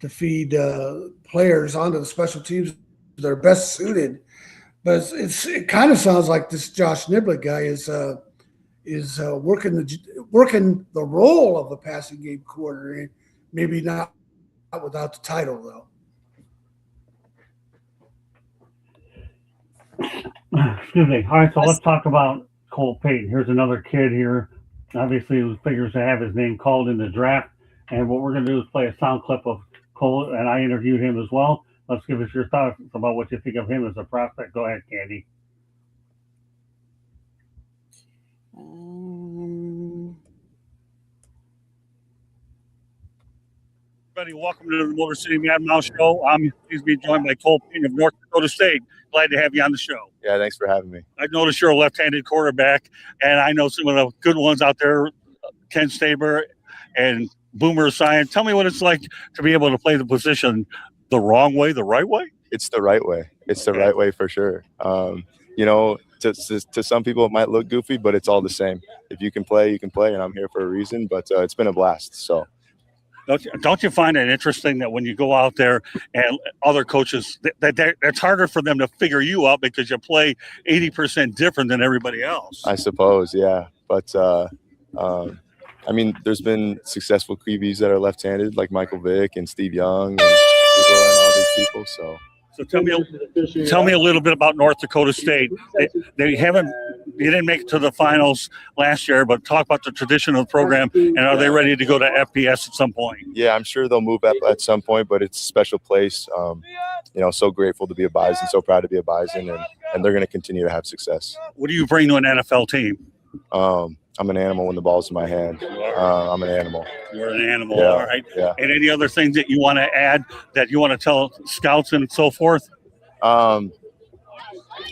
to feed players onto the special teams that are best suited. But it kind of sounds like this Josh Niblett guy is working the role of the passing game coordinator, maybe not without the title
though. Excuse me. All right, so let's talk about Cole Payton. Here's another kid here, obviously who figures to have his name called in the draft. And what we're going to do is play a sound clip of Cole, and I interviewed him as well. Let's give us your thoughts about what you think of him as a prospect. Go ahead, Candy.
Everybody, welcome to the Motor City Mad Mouse Show. I'm pleased to be joined by Cole Payton of North Dakota State. Glad to have you on the show.
Yeah, thanks for having me.
I noticed you're a left-handed quarterback, and I know some of the good ones out there, Ken Staber and Boomer Esiason. Tell me what it's like to be able to play the position the wrong way, the right way?
It's the right way. It's the right way for sure. To some people it might look goofy, but it's all the same. If you can play, you can play, and I'm here for a reason. But it's been a blast. So,
don't you find it interesting that when you go out there and other coaches, it's harder for them to figure you out because you play 80% different than everybody else?
I suppose, yeah. But there's been successful QBs that are left-handed, like Michael Vick and Steve Young and all these people.
So tell me a little bit about North Dakota State. You didn't make it to the finals last year, but talk about the tradition of the program, and are they ready to go to FBS at some point?
Yeah, I'm sure they'll move up at some point, but it's a special place. So grateful to be a Bison, so proud to be a Bison, and they're going to continue to have success.
What do you bring to an NFL team?
I'm an animal when the ball's in my hand. I'm an animal.
You're an animal,
yeah,
all right.
Yeah.
And any other things that you want to add that you want to tell scouts and so forth?
And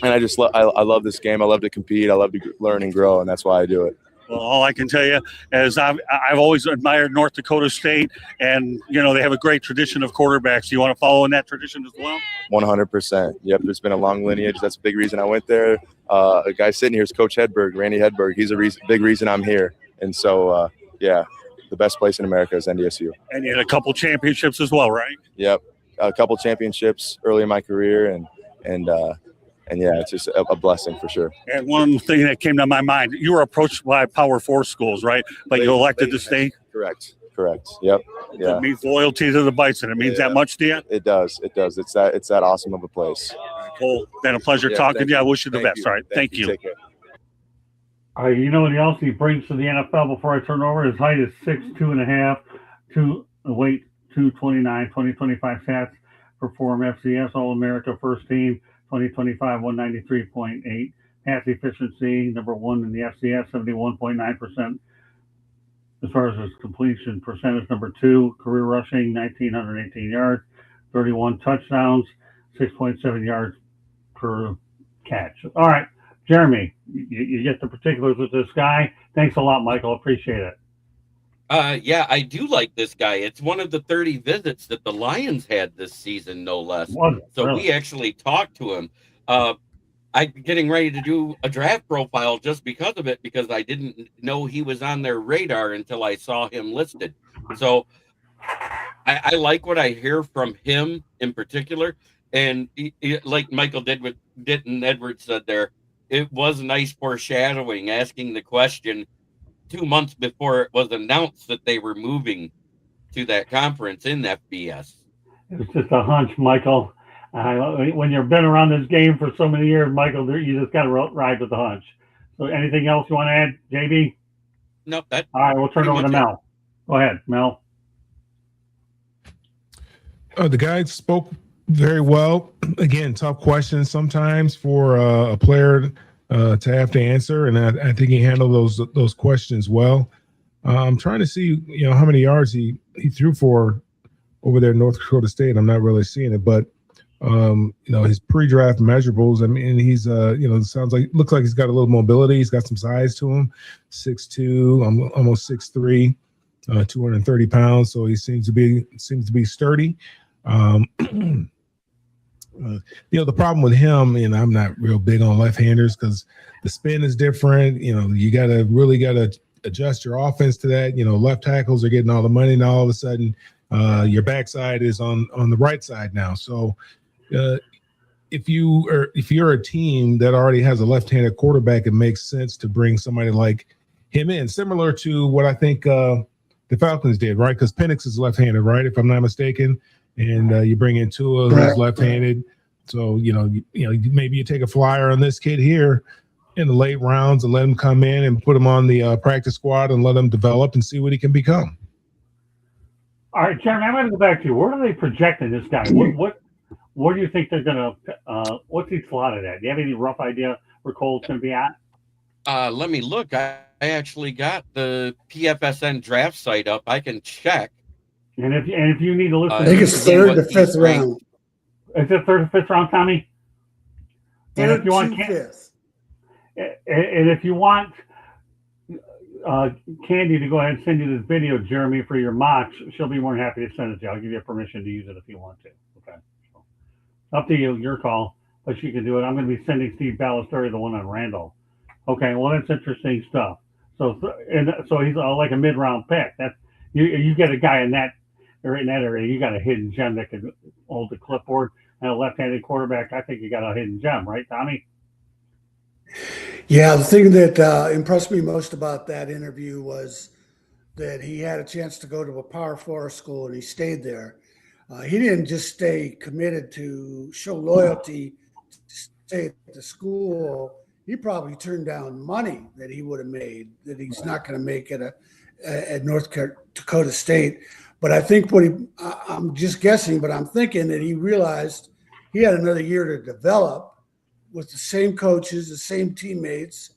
I just I love this game. I love to compete. I love to learn and grow, and that's why I do it.
Well, all I can tell you is I've always admired North Dakota State, and they have a great tradition of quarterbacks. You want to follow in that tradition as well?
100%. Yep, there's been a long lineage. That's a big reason I went there. A guy sitting here is Coach Hedberg, Randy Hedberg. He's a big reason I'm here. And so, the best place in America is NDSU.
And you had a couple championships as well, right?
Yep, a couple championships early in my career, and it's just a blessing for sure.
And one thing that came to my mind, you were approached by Power 4 schools, right? But you elected to stay?
Correct. Yep. Yeah.
It means loyalty to the Bison. It means that much to you?
It does. It's that awesome of a place.
Cool. Been a pleasure talking to you. I wish you the best. All right. Thank you.
Take care.
All right, you know what else he brings to the NFL before I turn over? His height is 6'2.5", weight 229, 2025 stats for Forum FCS All-America First Team, 2025 193.8. Pass efficiency, number one in the FCS, 71.9%. As far as his completion percentage, number two. Career rushing, 1,918 yards, 31 touchdowns, 6.7 yards per catch. All right, Jeremy, you get the particulars with this guy. Thanks a lot, Michael. Appreciate it.
Yeah, I do like this guy. It's one of the 30 visits that the Lions had this season, no less. So we actually talked to him. I'm getting ready to do a draft profile just because of it, because I didn't know he was on their radar until I saw him listed. So I like what I hear from him in particular. And like Michael Ditton Edwards said there, it was nice foreshadowing, asking the question, 2 months before it was announced that they were moving to that conference in FBS.
It's just a hunch, Michael. When you've been around this game for so many years, Michael, you just got to ride with the hunch. So, anything else you want to add, JB?
Nope, that.
All right, we'll turn it over to Mel. Go ahead, Mel.
The guy spoke very well. Again, tough questions sometimes for a player to have to answer, and I think he handled those questions well. I'm trying to see, how many yards he threw for over there in North Dakota State. I'm not really seeing it, but his pre-draft measurables. I mean, he's looks like he's got a little mobility. He's got some size to him, 6'2", almost 6'3", 230 pounds. So he seems to be sturdy. The problem with him, and I'm not real big on left-handers because the spin is different. You gotta adjust your offense to that. Left tackles are getting all the money, and all of a sudden your backside is on the right side now. So if you're a team that already has a left-handed quarterback, it makes sense to bring somebody like him in, similar to what I think the Falcons did, right? Because Penix is left-handed, right? If I'm not mistaken. And you bring in Tua, who's left-handed. So, maybe you take a flyer on this kid here in the late rounds and let him come in and put him on the practice squad and let him develop and see what he can become.
All right, Jeremy, I'm going to go back to you. Where are they projecting this guy? What do you think they're going to what's he slotted at? Do you have any rough idea where Cole's going to be at?
Let me look. I actually got the PFSN draft site up. I can check.
And if you need to listen,
I think it's third to fifth round.
Is it third or fifth round, Tommy? And if you want
fifth.
And if you want Candy to go ahead and send you this video, Jeremy, for your mocks, she'll be more than happy to send it to you. I'll give you permission to use it if you want to. Okay. So, up to you, your call, but she can do it. I'm going to be sending Steve Ballesteri the one on Randall. Okay, well, that's interesting stuff. So he's like a mid-round pick. That's you get a guy in that area. You got a hidden gem that can hold the clipboard, and a left-handed quarterback. I think you got a hidden gem, right, Tommy?
Yeah, the thing that impressed me most about that interview was that he had a chance to go to a Power 4 school, and he stayed there. He didn't just stay committed to show loyalty to stay at the school. He probably turned down money that he would have made that he's not going to make at North Dakota State. But I think I'm just guessing, but I'm thinking that he realized he had another year to develop with the same coaches, the same teammates,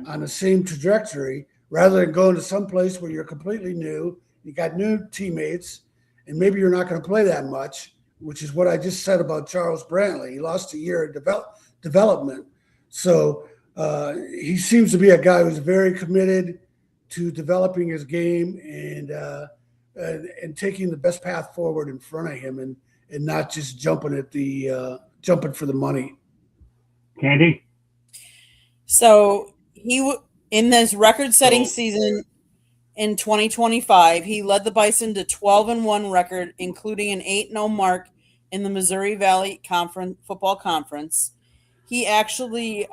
on the same trajectory, rather than going to some place where you're completely new, you got new teammates, and maybe you're not going to play that much, which is what I just said about Charles Brantley. He lost a year of development. So he seems to be a guy who's very committed to developing his game and taking the best path forward in front of him and not just jumping for the money.
Candy?
So in this record-setting season in 2025, he led the Bison to 12-1 record, including an 8-0 mark in the Missouri Valley Football Conference. He actually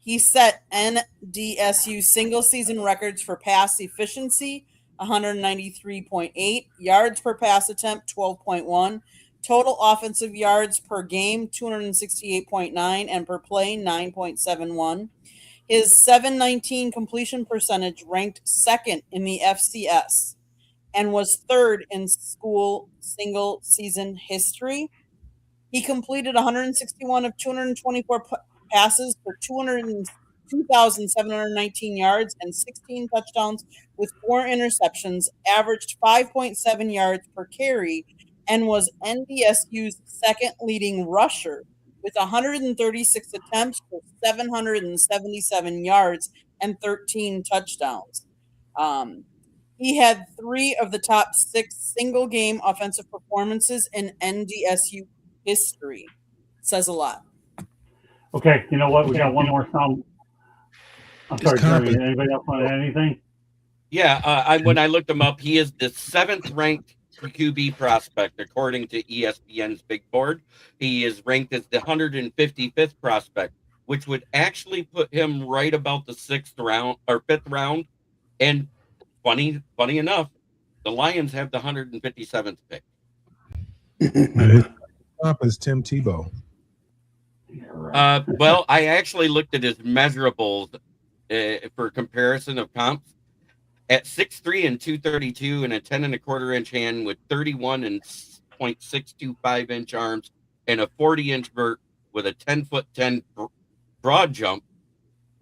he set NDSU single-season records for pass efficiency, 193.8, yards per pass attempt, 12.1, total offensive yards per game, 268.9, and per play, 9.71. His 719 completion percentage ranked second in the FCS and was third in school single-season history. He completed 161 of 224 passes for 2,719 yards and 16 touchdowns with 4 interceptions, averaged 5.7 yards per carry, and was NDSU's second leading rusher with 136 attempts for 777 yards and 13 touchdowns. He had 3 of the top 6 single-game offensive performances in NDSU history. Says a lot.
Okay, you know what? We got one more sound. I'm sorry, Jeremy. Anybody else want to add anything?
Yeah, when I looked him up, he is the 7th ranked QB prospect according to ESPN's big board. He is ranked as the 155th prospect, which would actually put him right about the 6th round or 5th round And funny enough, the Lions have the 157th pick.
Up is Tim Tebow.
Well, I actually looked at his measurables for comparison of comps. At 6'3" and 232 and a 10 1/4 inch hand with 31 and 0.625 inch arms and a 40-inch vert with a 10'10" broad jump,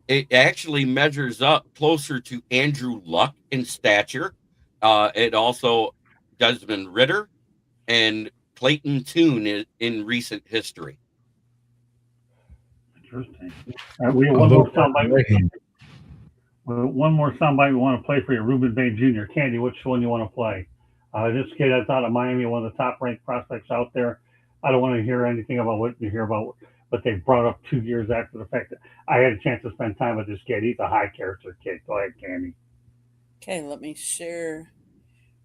it actually measures up closer to Andrew Luck in stature. It also Desmond Ridder and Clayton Tune in recent history.
Interesting. All right, we have one more soundbite. One more soundbite we want to play for you, Ruben Bay Jr. Candy, which one you want to play? This kid, I thought of Miami, one of the top-ranked prospects out there. I don't want to hear anything about what you hear about what they brought up 2 years after the fact. That I had a chance to spend time with this kid. He's a high-character kid. Go ahead, Candy.
Okay, let me share.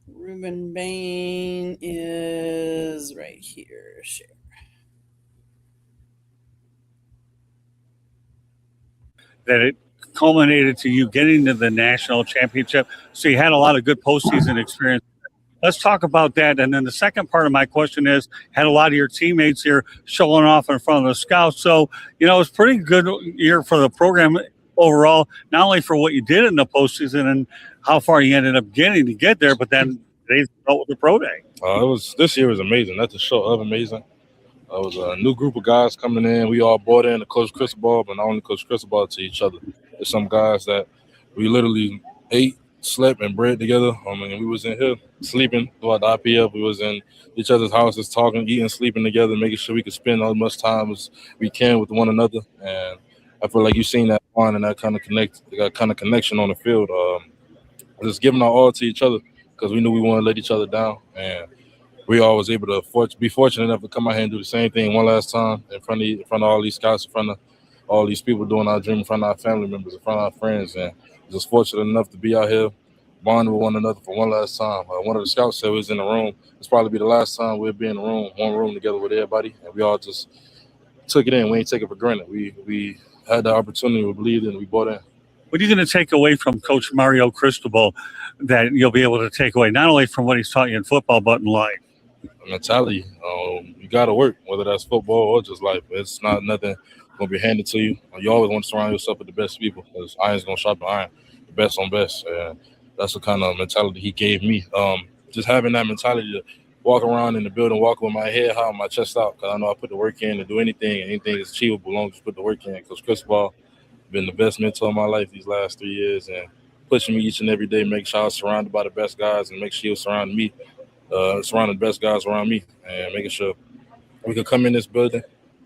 Ruben Bain is right here. Share.
That it culminated to you getting to the national championship. So you had a lot of good postseason experience. Let's talk about that. And then the second part of my question is, had a lot of your teammates here showing off in front of the scouts. So, it's a pretty good year for the program overall, not only for what you did in the postseason and how far you ended up getting to get there, but then they dealt with the pro day.
This year was amazing. That's a show of amazing. It was a new group of guys coming in. We all bought in to Coach Cristobal, but not only Coach Cristobal, to each other. There's some guys that we literally ate, slept, and bred together. We was in here sleeping throughout the IPF. We was in each other's houses talking, eating, sleeping together, making sure we could spend as much time as we can with one another. And I feel like you've seen that bond and that kind of connection on the field. Just giving our all to each other because we knew we wanted to let each other down. And we all was able to be fortunate enough to come out here and do the same thing one last time in front of all these scouts, in front of all these people doing our dream, in front of our family members, in front of our friends. And just fortunate enough to be out here bonding with one another for one last time. One of the scouts said we was in the room. It's probably be the last time we'll be in the room, one room together with everybody. And we all just took it in. We ain't take it for granted. We had the opportunity, we believed in, we bought in.
What are you going to take away from Coach Mario Cristobal that you'll be able to take away, not only from what he's taught you in football, but in life?
Mentality. You got to work, whether that's football or just life. It's not nothing going to be handed to you. You always want to surround yourself with the best people because iron's going to sharpen iron, the best on best. And that's the kind of mentality he gave me. Just having that mentality to walk around in the building, walk with my head high, my chest out, because I know I put the work in to do anything, and anything is achievable as long as you put the work in. Because Cristobal been the best mentor of my life these last 3 years and pushing me each and every day, make sure I was surrounded by the best guys and make sure he was surrounding me. Surrounding the best guys around me and making sure we could come in this building,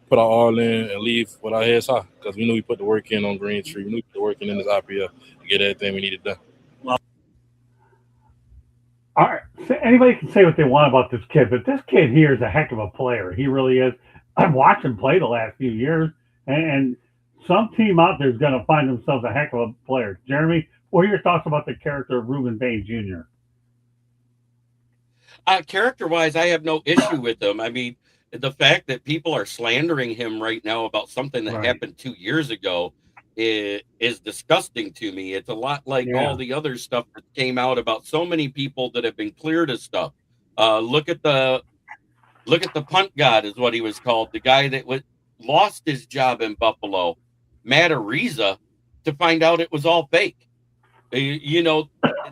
put our all in, and leave with our heads high because we knew we put the work in on Green Tree. We knew we put the work in this IPL to get everything we needed done.
All right. So anybody can say what they want about this kid, but this kid here is a heck of a player. He really is. I've watched him play the last few years, and some team out there is going to find themselves a heck of a player. Jeremy, what are your thoughts about the character of Ruben Bain Jr.?
Character-wise, I have no issue with him. I mean, the fact that people are slandering him right now about something that happened 2 years ago is disgusting to me. It's a lot like all the other stuff that came out about so many people that have been cleared of stuff. Look at the punt god is what he was called. The guy that lost his job in Buffalo, Matt Ariza, to find out it was all fake.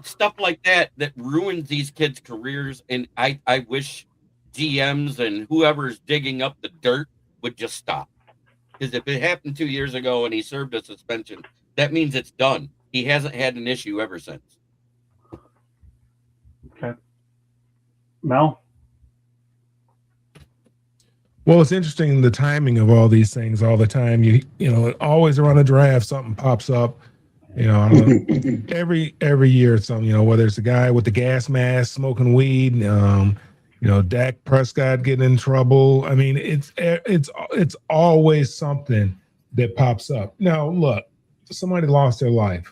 Stuff like that ruins these kids' careers. And I wish GMs and whoever's digging up the dirt would just stop. Because if it happened 2 years ago and he served a suspension, that means it's done. He hasn't had an issue ever since.
Okay. Mel?
Well, it's interesting the timing of all these things all the time. You know, always around a draft, something pops up. I don't know, every year, something, whether it's a guy with the gas mask smoking weed, Dak Prescott getting in trouble. I mean, it's always something that pops up. Now, look, somebody lost their life,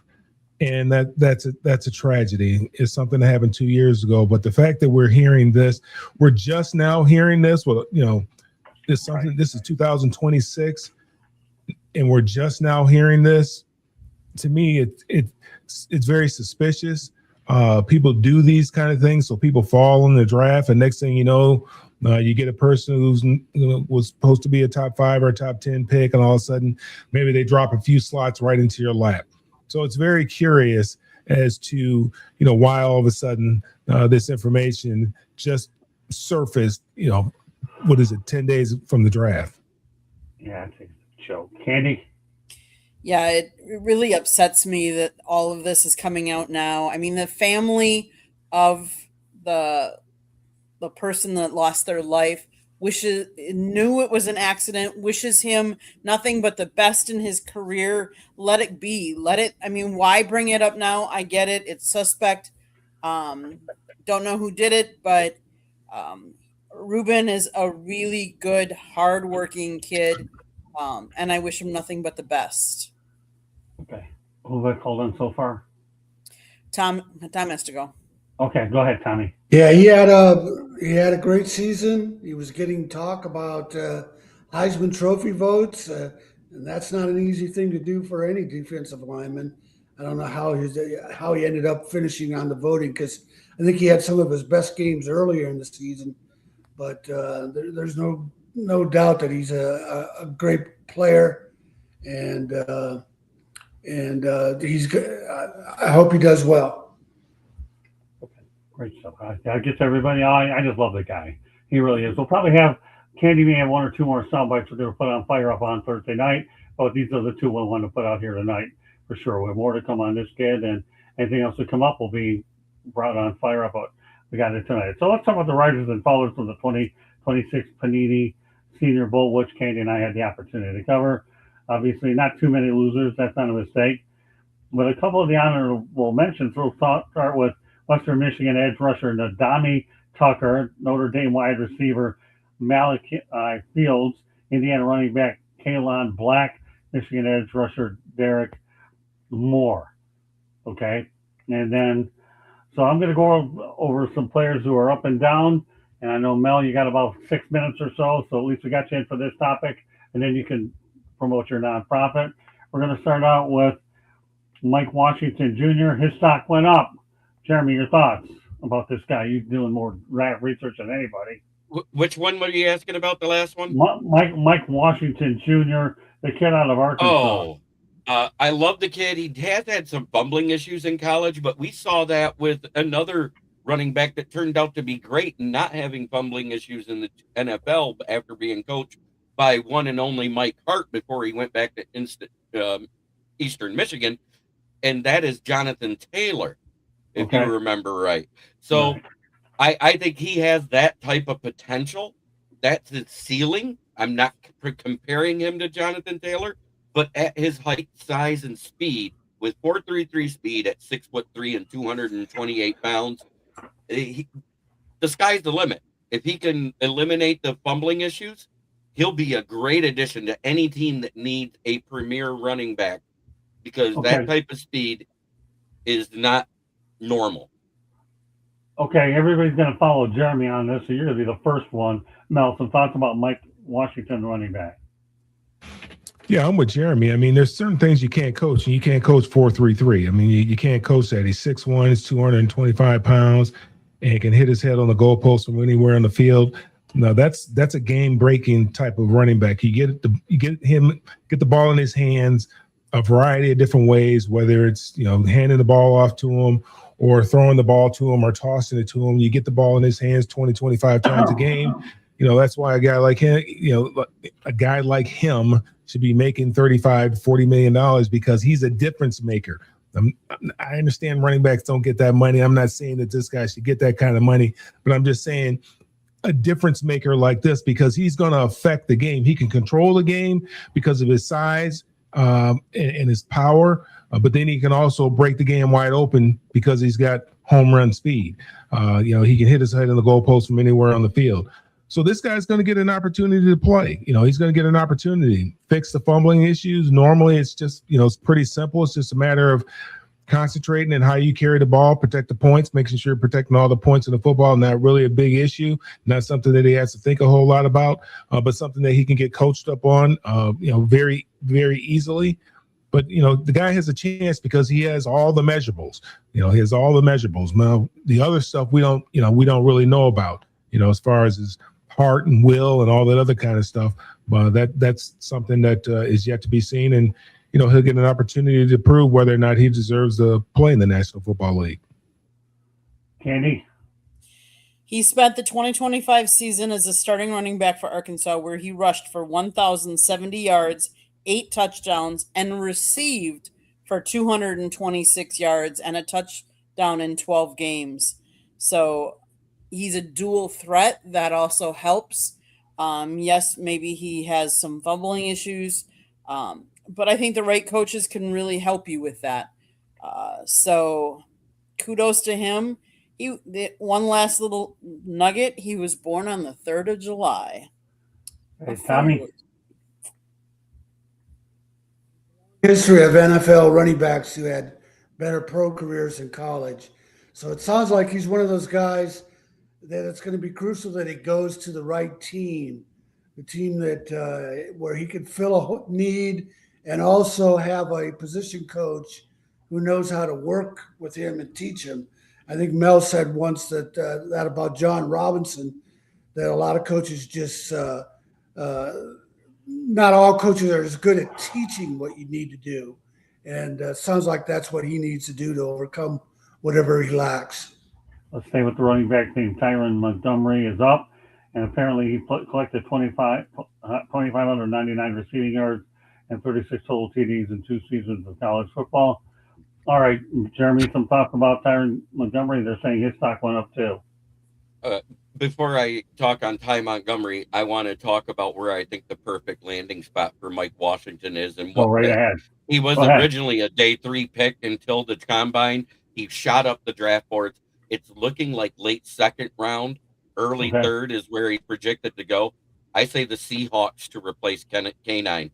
and that's a tragedy. It's something that happened 2 years ago. But the fact that we're hearing this, we're just now hearing this. Well, it's something. This is 2026, and we're just now hearing this. to me, it's very suspicious. People do these kind of things, so people fall in the draft, and next thing you know, you get a person who's was supposed to be a top 5 or a top 10 pick, and all of a sudden, maybe they drop a few slots right into your lap. So it's very curious as to why all of a sudden this information just surfaced. What is it? 10 days from the draft.
Yeah, it's a joke. Candy.
Yeah, it really upsets me that all of this is coming out now. I mean, the family of the person that lost their life knew it was an accident, wishes him nothing but the best in his career. Let it be. Why bring it up now? I get it. It's suspect. Don't know who did it, but Ruben is a really good, hardworking kid. And I wish him nothing but the best.
Okay. Who have I called on so far?
Tom has to go.
Okay, go ahead, Tommy.
Yeah, he had a great season. He was getting talk about Heisman Trophy votes, and that's not an easy thing to do for any defensive lineman. I don't know how he ended up finishing on the voting, because I think he had some of his best games earlier in the season. But there's no doubt that he's a great player, and he's good. I hope he does well.
Great stuff. I guess everybody, I just love the guy. He really is. We'll probably have Candy may have 1 or 2 more sound bites we're going to put on Fire Up on Thursday night, but these are the 2 we'll want to put out here tonight for sure. We have more to come on this kid, and anything else to come up will be brought on Fire Up. But we got it tonight. So let's talk about the risers and fallers from the 2026 Panini Senior Bowl, which Candy and I had the opportunity to cover. Obviously, not too many losers. That's not a mistake. But a couple of the honorable mentions. We'll start with Western Michigan edge rusher Nadami Tucker, Notre Dame wide receiver Malachi Fields, Indiana running back Kalon Black, Michigan edge rusher Derek Moore. Okay, and then so I'm going to go over some players who are up and down. And I know, Mel, you got about 6 minutes or so at least we got you in for this topic, and then you can promote your nonprofit. We're going to start out with Mike Washington Jr. His stock went up. Jeremy, your thoughts about this guy? You're doing more research than anybody.
Which one were you asking about, the last one?
Mike Washington Jr., the kid out of Arkansas.
I love the kid. He has had some fumbling issues in college, but we saw that with another running back that turned out to be great and not having fumbling issues in the NFL after being coached by one and only Mike Hart before he went back to Eastern Michigan, and that is Jonathan Taylor, if you remember right. So right. I think he has that type of potential. That's his ceiling. I'm not comparing him to Jonathan Taylor, but at his height, size, and speed, with 4.33 speed at 6'3" and 228 pounds, the sky's the limit. If he can eliminate the fumbling issues, he'll be a great addition to any team that needs a premier running back, because that type of speed is not normal.
Okay, everybody's going to follow Jeremy on this, so you're going to be the first one. Mel, some thoughts about Mike Washington, running back?
Yeah, I'm with Jeremy. I mean, there's certain things you can't coach, and you can't coach 4.33. I mean, you can't coach that. He's 6'1", he's 225 pounds, and he can hit his head on the goalpost from anywhere on the field. No, that's a game-breaking type of running back. You get the ball in his hands a variety of different ways, whether it's handing the ball off to him or throwing the ball to him or tossing it to him. You get the ball in his hands 20, 25 times a game. That's why a guy like him should be making $35 to $40 million, because he's a difference maker. I understand running backs don't get that money. I'm not saying that this guy should get that kind of money, but I'm just saying a difference maker like this, because he's going to affect the game. He can control the game because of his size and his power, but then he can also break the game wide open because he's got home run speed. He can hit his head on the goalpost from anywhere on the field. So this guy's going to get an opportunity to play. He's going to get an opportunity, fix the fumbling issues. Normally it's just, it's pretty simple. It's just a matter of concentrating and how you carry the ball, protect the points, making sure you're protecting all the points in the football. Not really a big issue, not something that he has to think a whole lot about, but something that he can get coached up on, very, very easily. But the guy has a chance because he has all the measurables. He has all the measurables. Now the other stuff we don't really know about. As far as his heart and will and all that other kind of stuff. But that's something that is yet to be seen, and he'll get an opportunity to prove whether or not he deserves to play in the National Football League.
Candy.
He spent the 2025 season as a starting running back for Arkansas, where he rushed for 1,070 yards, 8 touchdowns, and received for 226 yards and a touchdown in 12 games. So he's a dual threat. That also helps. Yes, maybe he has some fumbling issues, but I think the right coaches can really help you with that. So kudos to him. One last little nugget. He was born on the 3rd of July.
Hey, Tommy.
History of NFL running backs who had better pro careers in college. So it sounds like he's one of those guys that it's going to be crucial that he goes to the right team, the team that where he can fill a need and also have a position coach who knows how to work with him and teach him. I think Mel said once that about John Robinson, that a lot of coaches just not all coaches are as good at teaching what you need to do, and sounds like that's what he needs to do to overcome whatever he lacks.
Let's stay with the running back team. Tyron Montgomery is up, and apparently he collected 2,599 receiving yards and 36 total TDs in 2 seasons of college football. All right, Jeremy, some thoughts about Tyron Montgomery. They're saying his stock went up too.
Before I talk on Ty Montgomery, I want to talk about where I think the perfect landing spot for Mike Washington is. And
Go right ahead.
He was originally a day 3 pick until the combine. He shot up the draft boards. It's looking like late 2nd round, early 3rd is where he's projected to go. I say the Seahawks to replace K9.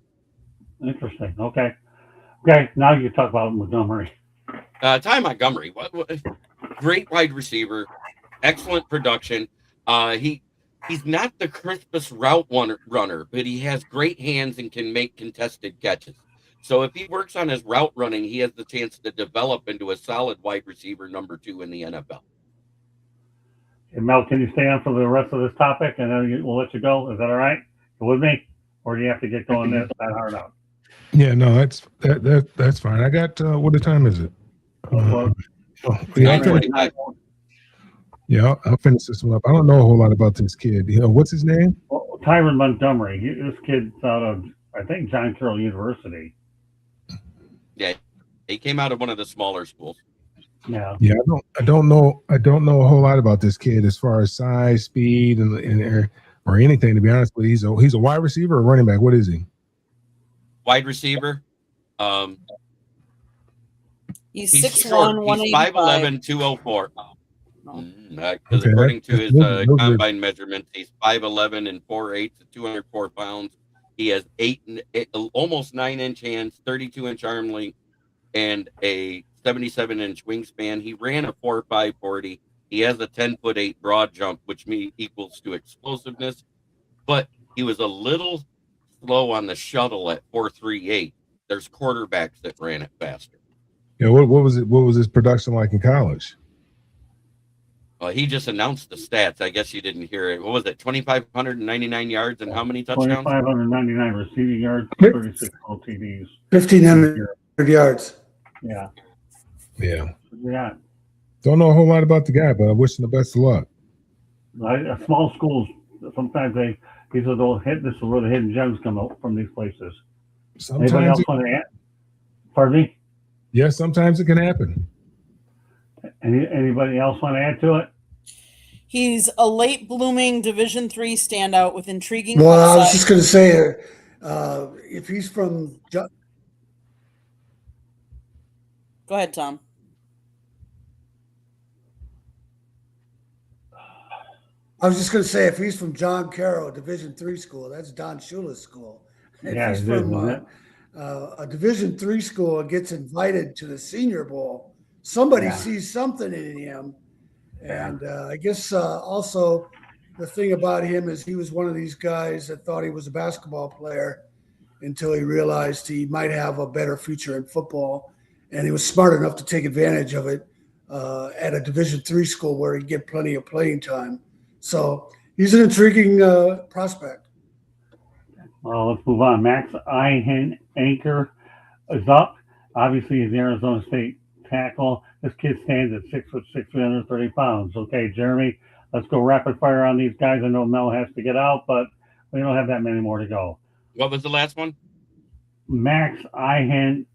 Interesting. Okay. Now you talk about Montgomery.
Ty Montgomery, what great wide receiver, excellent production. He's not the crispest route runner, but he has great hands and can make contested catches. So if he works on his route running, he has the chance to develop into a solid wide receiver number 2 in the NFL.
Hey, Mel, can you stay on for the rest of this topic, and then we'll let you go? Is that all right? You with me, or do you have to get going that hard out?
Yeah, no, that's fine. I got what time is it? I'll finish this one up. I don't know a whole lot about this kid. What's his name?
Well, Tyron Montgomery. This kid's out of, I think, John Carroll University.
Yeah, he came out of one of the smaller schools.
Yeah.
Yeah, I don't know a whole lot about this kid as far as size, speed, and or anything. To be honest with you, he's a wide receiver or running back. What is he?
Wide receiver.
He's 6'1",
he's 5'11", 204. Because according to his combine measurements, he's 5'11" and 4'8", 204 pounds. He has almost 9-inch hands, 32-inch arm length, and a 77-inch wingspan. He ran a 4.5 40. He has a 10'8" broad jump, which equals to explosiveness. But he was a little slow on the shuttle at 4.38. There's quarterbacks that ran it faster.
Yeah, what was it? What was his production like in college?
Well, he just announced the stats. I guess you didn't hear it. What was it? 2,599 yards and how many touchdowns?
2,599 receiving yards, 36 total TDs.
1,500 yards.
Yeah.
Yeah.
Yeah.
Don't know a whole lot about the guy, but I wish him the best of luck.
Small schools, sometimes these are this is where the hidden gems come out from these places. Anybody else want to add? Pardon me?
Yeah, sometimes it can happen.
Anybody else want to add to it?
He's a late blooming Division III standout with intriguing.
Well, I was just going to say, if he's from.
Go ahead, Tom.
I was just going to say, if he's from John Carroll Division III school, that's Don Shula's school. If he's from a Division III school and gets invited to the Senior Bowl, somebody sees something in him. And I guess also the thing about him is he was one of these guys that thought he was a basketball player until he realized he might have a better future in football. And he was smart enough to take advantage of it at a Division III school where he'd get plenty of playing time. So he's an intriguing prospect.
Well, let's move on. Max Anchor is up. Obviously, he's the Arizona State tackle. This kid stands at 6'6", 330 pounds. Okay, Jeremy, let's go rapid fire on these guys. I know Mel has to get out, but we don't have that many more to go.
What was the last one?
Max
Ahinacor,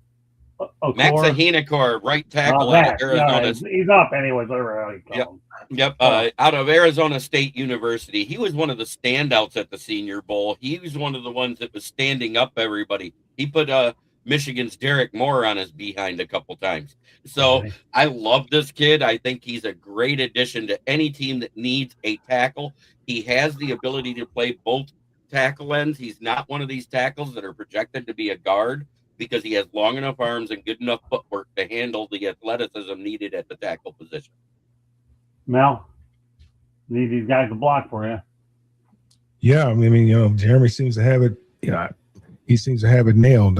right tackle out of Arizona.
Yeah, he's up anyways, whatever you call him.
Yep. Out of Arizona State University. He was one of the standouts at the Senior Bowl. He was one of the ones that was standing up everybody. He put Michigan's Derek Moore on his behind a couple times. So I love this kid. I think he's a great addition to any team that needs a tackle. He has the ability to play both tackle ends. He's not one of these tackles that are projected to be a guard, because he has long enough arms and good enough footwork to handle the athleticism needed at the tackle position.
Mel, need these guys to block for you.
Yeah, I mean, Jeremy seems to have it. He seems to have it nailed.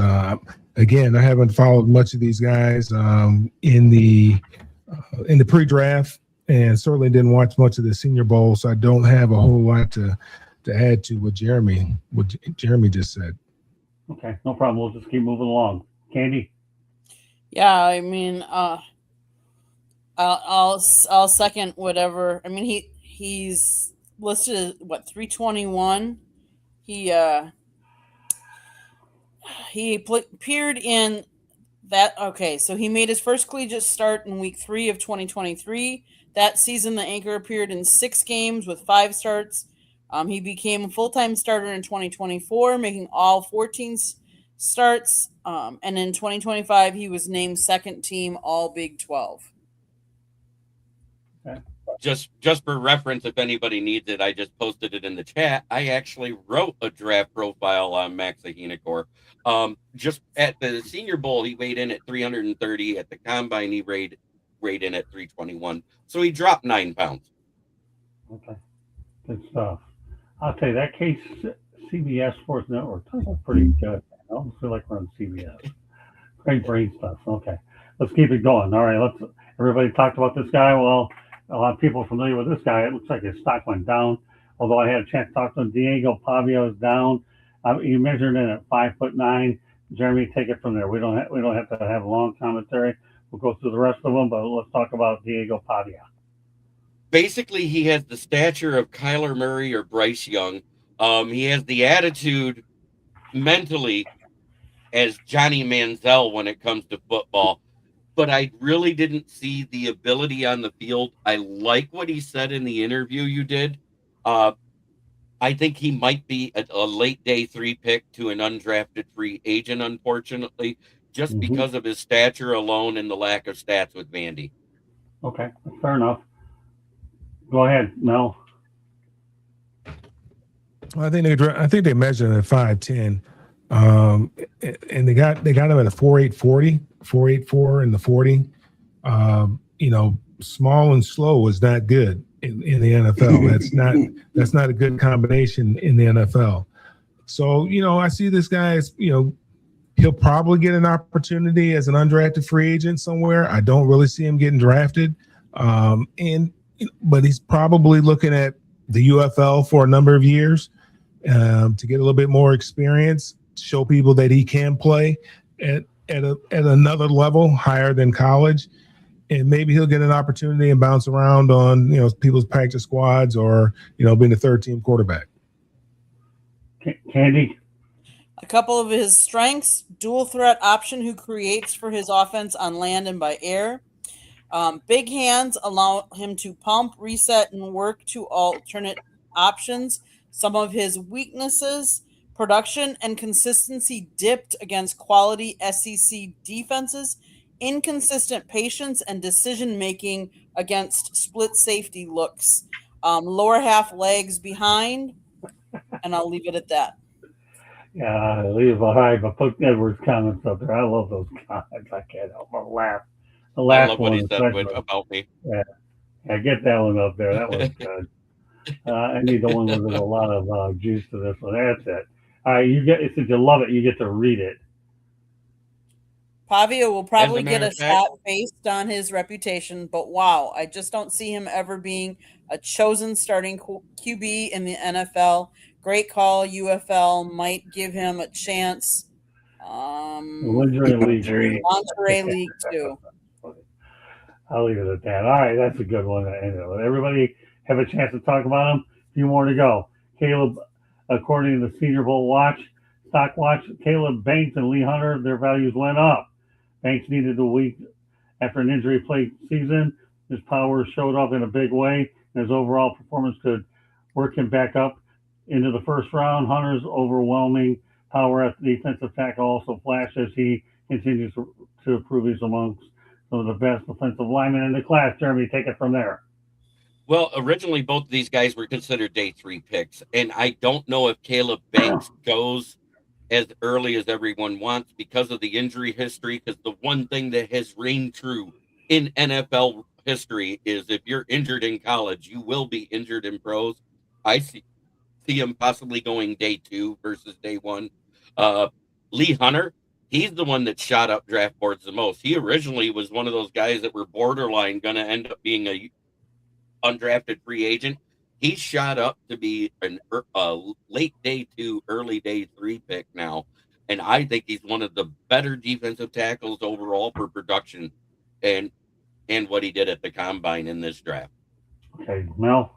Again, I haven't followed much of these guys in the pre-draft, and certainly didn't watch much of the Senior Bowl, so I don't have a whole lot to add to what Jeremy just said.
Okay, no problem. We'll just keep moving along. Candy?
Yeah, I mean, I'll second whatever. I mean, he's listed as 321. He appeared in that. Okay, so he made his first collegiate start in week 3 of 2023. That season, the anchor appeared in 6 games with 5 starts. He became a full-time starter in 2024, making all 14 starts. And in 2025, he was named second team All Big 12.
Okay.
Just for reference, if anybody needs it, I just posted it in the chat. I actually wrote a draft profile on Max Ahinacor. Just at the Senior Bowl, he weighed in at 330. At the Combine, he weighed in at 321. So he dropped 9 pounds.
Okay, good stuff. I'll tell you, that case, CBS Sports Network, that's pretty good. I don't feel like we're on CBS. Great brain stuff. Okay, let's keep it going. All right, everybody talked about this guy. Well, a lot of people are familiar with this guy. It looks like his stock went down. Although I had a chance to talk to him, Diego Pavia is down. He measured in at 5'9". Jeremy, take it from there. We don't have to have a long commentary. We'll go through the rest of them, but let's talk about Diego Pavia.
Basically, he has the stature of Kyler Murray or Bryce Young. He has the attitude mentally as Johnny Manziel when it comes to football. But I really didn't see the ability on the field. I like what he said in the interview you did. I think he might be a late day 3 pick to an undrafted free agent, unfortunately, just because of his stature alone and the lack of stats with Vandy.
Okay, fair enough. Go ahead, Mel.
I think they measured him at 5'10", and they got him at a 4.840, 4.84 in the 40. Small and slow is not good in the NFL. That's not a good combination in the NFL. So I see this guy as he'll probably get an opportunity as an undrafted free agent somewhere. I don't really see him getting drafted, but he's probably looking at the UFL for a number of years to get a little bit more experience, show people that he can play at another level higher than college, and maybe he'll get an opportunity and bounce around on people's practice squads or being a third team quarterback.
Candy.
A couple of his strengths: dual threat option who creates for his offense on land and by air. Big hands allow him to pump, reset, and work to alternate options. Some of his weaknesses: production and consistency dipped against quality SEC defenses, inconsistent patience and decision-making against split safety looks, lower half legs behind, and I'll leave it at that.
Yeah, leave it behind, but put Edwards' comments up there. I love those comments. I can't help but laugh. The last
I love what
one
he said about me.
Yeah, get that one up there. That was good. I need the one where there's a lot of juice to this one. That's it. You get since you love it, you get to read it.
Pavia will probably get
matter
a
of fact-
shot based on his reputation, but wow, I just don't see him ever being a chosen starting QB in the NFL. Great call, UFL might give him a chance.
Lingerie League.
Monterey League too.
I'll leave it at that. All right, that's a good one. Everybody have a chance to talk about them. A few more to go. Caleb, according to the Senior Bowl stock watch, Caleb Banks and Lee Hunter, their values went up. Banks needed a week after an injury-plagued season. His power showed up in a big way, and his overall performance could work him back up into the first round. Hunter's overwhelming power at the defensive tackle also flashed as he continues to prove he's amongst some of the best defensive linemen in the class. Jeremy, take it from there.
Well, originally both of these guys were considered day 3 picks, and I don't know if Caleb Banks goes as early as everyone wants because of the injury history. Because the one thing that has reigned true in NFL history is if you're injured in college, you will be injured in pros. I see him possibly going day 2 versus day 1. Lee Hunter, he's the one that shot up draft boards the most. He originally was one of those guys that were borderline going to end up being a undrafted free agent. He shot up to be a late day 2, early day 3 pick now. And I think he's one of the better defensive tackles overall for production and what he did at the combine in this draft.
Okay, Mel.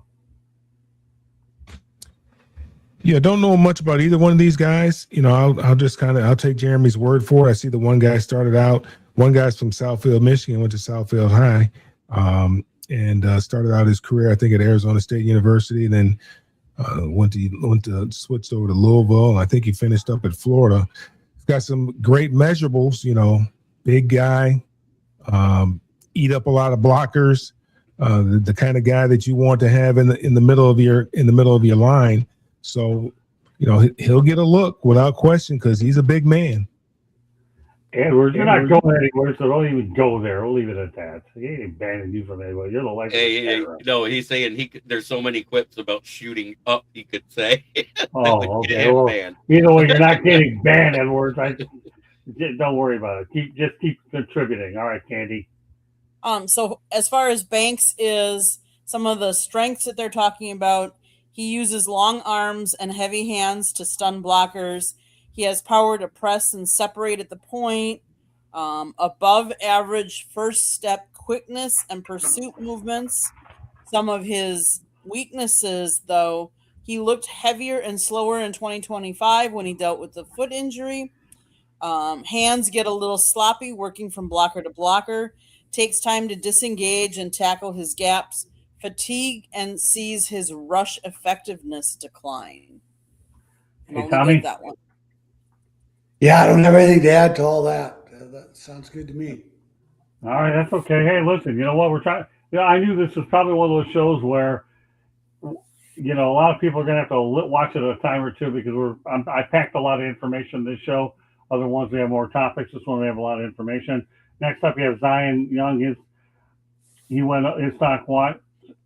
Yeah, don't know much about either one of these guys. I'll just I'll take Jeremy's word for it. I see the one guy started out. One guy's from Southfield, Michigan, went to Southfield High. And started out his career, I think, at Arizona State University. Then switched over to Louisville, and I think he finished up at Florida. He's got some great measurables. Big guy, eat up a lot of blockers. The kind of guy that you want to have in the middle of your line. So, he'll get a look without question because he's a big man.
Edwards, you're not going anywhere, so don't even go there. We'll leave it at that. He ain't banning you from anywhere. You're the life.
No, he's saying there's so many quips about shooting up, he could say.
Oh, okay. Well, either way, you're not getting banned, Edwards. Don't worry about it. Just keep contributing. All right, Candy.
So as far as Banks is, some of the strengths that they're talking about, he uses long arms and heavy hands to stun blockers. He has power to press and separate at the point, above average first step quickness and pursuit movements. Some of his weaknesses, though, he looked heavier and slower in 2025 when he dealt with the foot injury. Hands get a little sloppy working from blocker to blocker. Takes time to disengage and tackle his gaps. Fatigue and sees his rush effectiveness decline.
Hey, Tommy?
That one.
Yeah, I don't have anything to add to all that. That sounds good to me.
All right, that's okay. Hey, listen, you know what? We're trying. I knew this was probably one of those shows where, a lot of people are going to have to watch it a time or two because I packed a lot of information in this show. Other ones, we have more topics. This one, we have a lot of information. Next up, you have Zion Young. His stock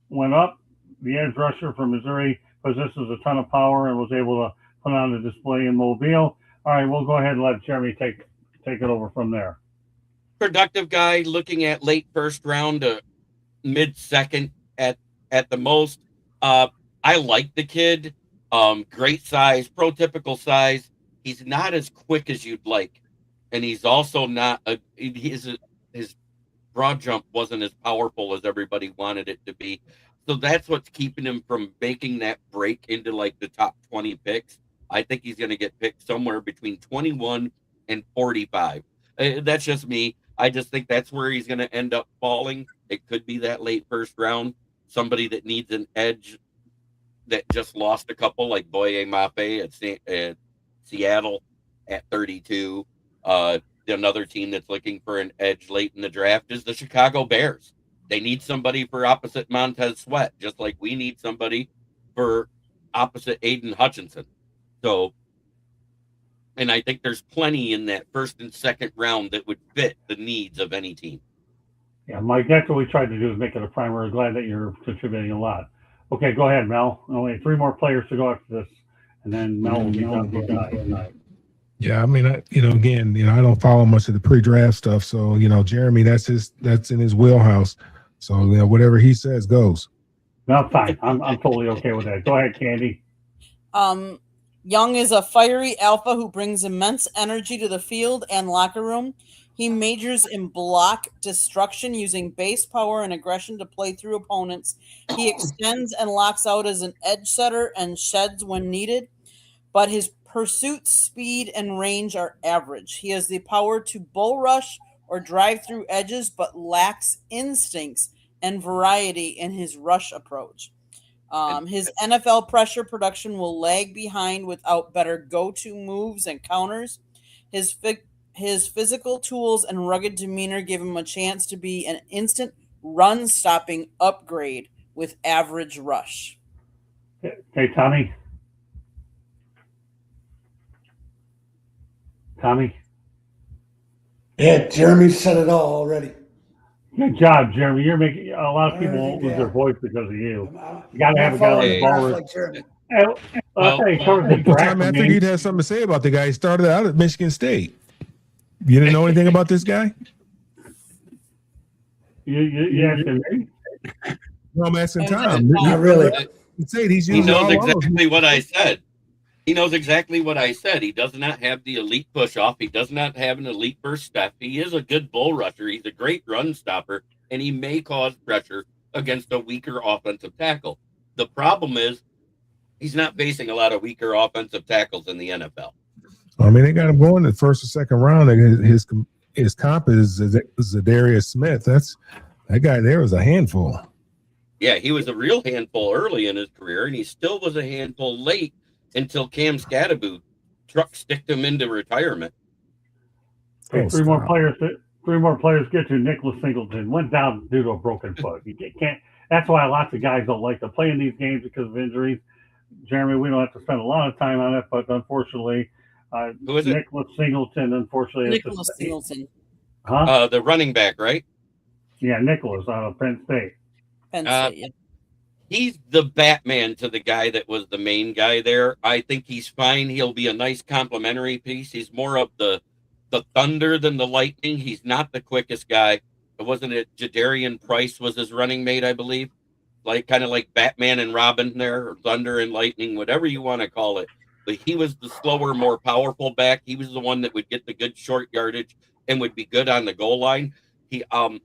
went up. The edge rusher from Missouri possesses a ton of power and was able to put on a display in Mobile. All right, we'll go ahead and let Jeremy take it over from there.
Productive guy, looking at late first round to mid second at the most. I like the kid. Great size, prototypical size. He's not as quick as you'd like, and he's also not his broad jump wasn't as powerful as everybody wanted it to be. So that's what's keeping him from making that break into like the top 20 picks. I think he's going to get picked somewhere between 21 and 45. That's just me. I just think that's where he's going to end up falling. It could be that late first round. Somebody that needs an edge that just lost a couple, like Boye Mafe at Seattle at 32. Another team that's looking for an edge late in the draft is the Chicago Bears. They need somebody for opposite Montez Sweat, just like we need somebody for opposite Aiden Hutchinson. So, and I think there's plenty in that first and second round that would fit the needs of any team.
Yeah, Mike, that's what we tried to do is make it a primary. Glad that you're contributing a lot. Okay, go ahead, Mel. Only 3 more players to go after this, and then Mel will be done for the night.
Yeah, I mean, again, I don't follow much of the pre-draft stuff, so Jeremy, that's in his wheelhouse. So whatever he says goes.
No, fine. I'm totally okay with that. Go ahead, Candy.
Young is a fiery alpha who brings immense energy to the field and locker room. He majors in block destruction using base power and aggression to play through opponents. He extends and locks out as an edge setter and sheds when needed, but his pursuit, speed, and range are average. He has the power to bull rush or drive through edges, but lacks instincts and variety in his rush approach. His NFL pressure production will lag behind without better go-to moves and counters. His physical tools and rugged demeanor give him a chance to be an instant run-stopping upgrade with average rush.
Hey, Tommy. Tommy.
Yeah, Jeremy said it all already.
Good job, Jeremy. You're making a lot of people won't lose their voice because of you. You got to have a guy like Ballard.
Like Jeremy.
I'll tell you, covers the draft.
Time after you'd have something to say about the guy. He started out at Michigan State. You didn't know anything about this guy?
You asking me?
No, I'm asking Tom.
Not really.
He knows exactly what I said. He knows exactly what I said. He does not have the elite push off. He does not have an elite burst step. He is a good bull rusher. He's a great run stopper, and he may cause pressure against a weaker offensive tackle. The problem is he's not facing a lot of weaker offensive tackles in the NFL.
I mean, they got him going in the first or second round. His comp is Zadarius Smith. That guy there was a handful.
Yeah, he was a real handful early in his career, and he still was a handful late until Cam Scadaboo truck sticked him into retirement.
Okay, three more players get to. Nicholas Singleton went down due to a broken foot. You can't. That's why lots of guys don't like to play in these games because of injuries. Jeremy, we don't have to spend a lot of time on it, but unfortunately,
who is it?
Nicholas Singleton. Unfortunately,
Nicholas Singleton.
Huh?
The running back, right?
Yeah, Nicholas out of Penn State.
Penn State. Yeah.
He's the Batman to the guy that was the main guy there. I think he's fine. He'll be a nice complementary piece. He's more of the thunder than the lightning. He's not the quickest guy. Wasn't it Jadarian Price was his running mate, I believe? Kind of like Batman and Robin there, or Thunder and Lightning, whatever you want to call it. But he was the slower, more powerful back. He was the one that would get the good short yardage and would be good on the goal line.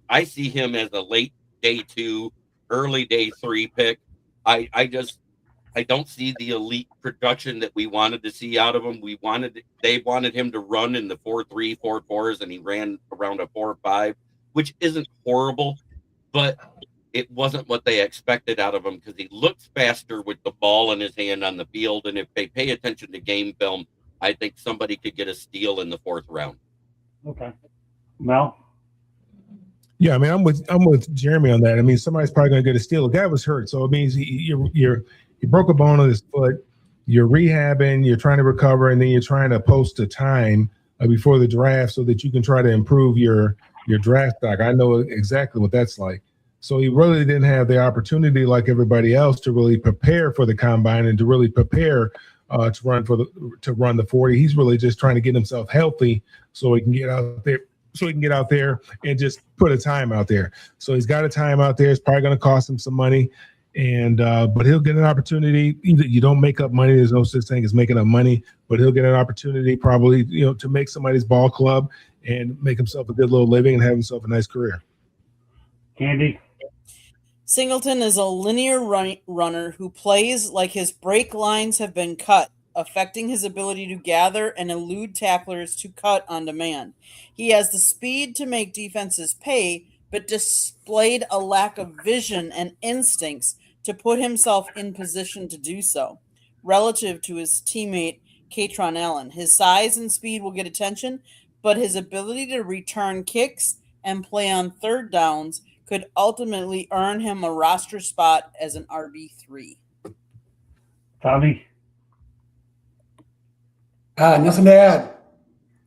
I see him as a late day 2, early day 3 pick. I don't see the elite production that we wanted to see out of him. They wanted him to run in the 4.3, 4.4s, and he ran around a 4.5, which isn't horrible, but it wasn't what they expected out of him because he looks faster with the ball in his hand on the field. And if they pay attention to game film, I think somebody could get a steal in the 4th round.
Okay. Mel?
Yeah, I mean, I'm with Jeremy on that. I mean, somebody's probably going to get a steal. The guy was hurt, so it means you broke a bone on his foot. You're rehabbing, you're trying to recover, and then you're trying to post a time before the draft so that you can try to improve your draft stock. I know exactly what that's like. So he really didn't have the opportunity, like everybody else, to really prepare for the combine and to really prepare to run the 40. He's really just trying to get himself healthy so he can get out there. So he can get out there and just put a time out there. So he's got a time out there. It's probably going to cost him some money, but he'll get an opportunity. You don't make up money. There's no such thing as making up money, but he'll get an opportunity probably, to make somebody's ball club and make himself a good little living and have himself a nice career.
Candy?
Singleton is a linear runner who plays like his break lines have been cut, affecting his ability to gather and elude tacklers to cut on demand. He has the speed to make defenses pay, but displayed a lack of vision and instincts to put himself in position to do so. Relative to his teammate, Katron Allen, his size and speed will get attention, but his ability to return kicks and play on third downs could ultimately earn him a roster spot as an RB3.
Tommy?
Nothing to add.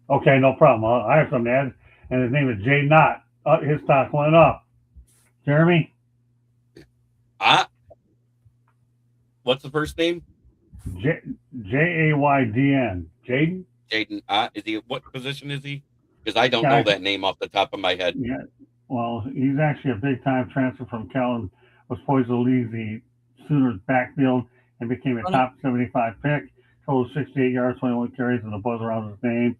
Okay, no problem. I have something to add, and his name is Jay Knott. His stock went up. Jeremy?
What's the first name?
Jaydn. Jaden?
Jaden, is he? What position is he? Because I don't
Yeah,
know that name off the top of my head.
yeah. Well, he's actually a big time transfer from Cal and was poised to lead the Sooners backfield and became a top 75 pick. Total 68 yards, 21 carries, and a buzz around his name.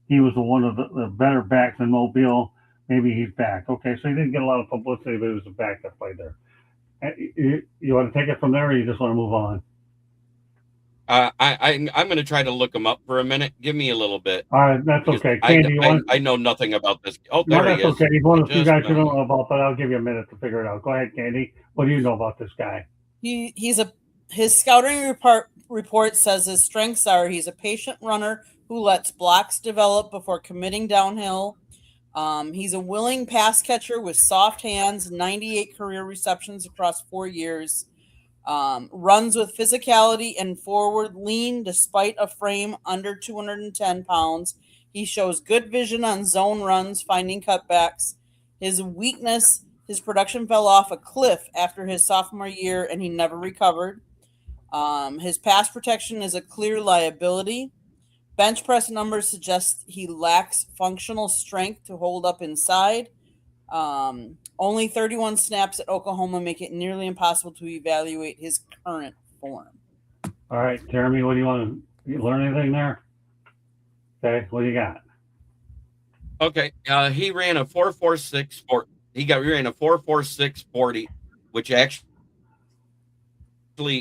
He was one of the better backs in Mobile. Maybe he's back. Okay, so he didn't get a lot of publicity, but he was a back that played there. You want to take it from there, or you just want to move on?
I'm going to try to look him up for a minute. Give me a little bit.
All right, that's okay. Candy,
I know nothing about this. Oh,
no,
there
that's
he is.
okay. He's one of the few guys you don't know about, but I'll give you a minute to figure it out. Go ahead, Candy. What do you know about this guy?
His scouting report says his strengths are he's a patient runner who lets blocks develop before committing downhill. He's a willing pass catcher with soft hands, 98 career receptions across 4 years. Runs with physicality and forward lean despite a frame under 210 pounds. He shows good vision on zone runs, finding cutbacks. His weakness, his production fell off a cliff after his sophomore year and he never recovered. His pass protection is a clear liability. Bench press numbers suggest he lacks functional strength to hold up inside. Only 31 snaps at Oklahoma make it nearly impossible to evaluate his current form.
All right, Jeremy, what do you want to learn anything there? Okay, what do you got?
Okay, he ran a 4.46 He ran a 4.46 40, which actually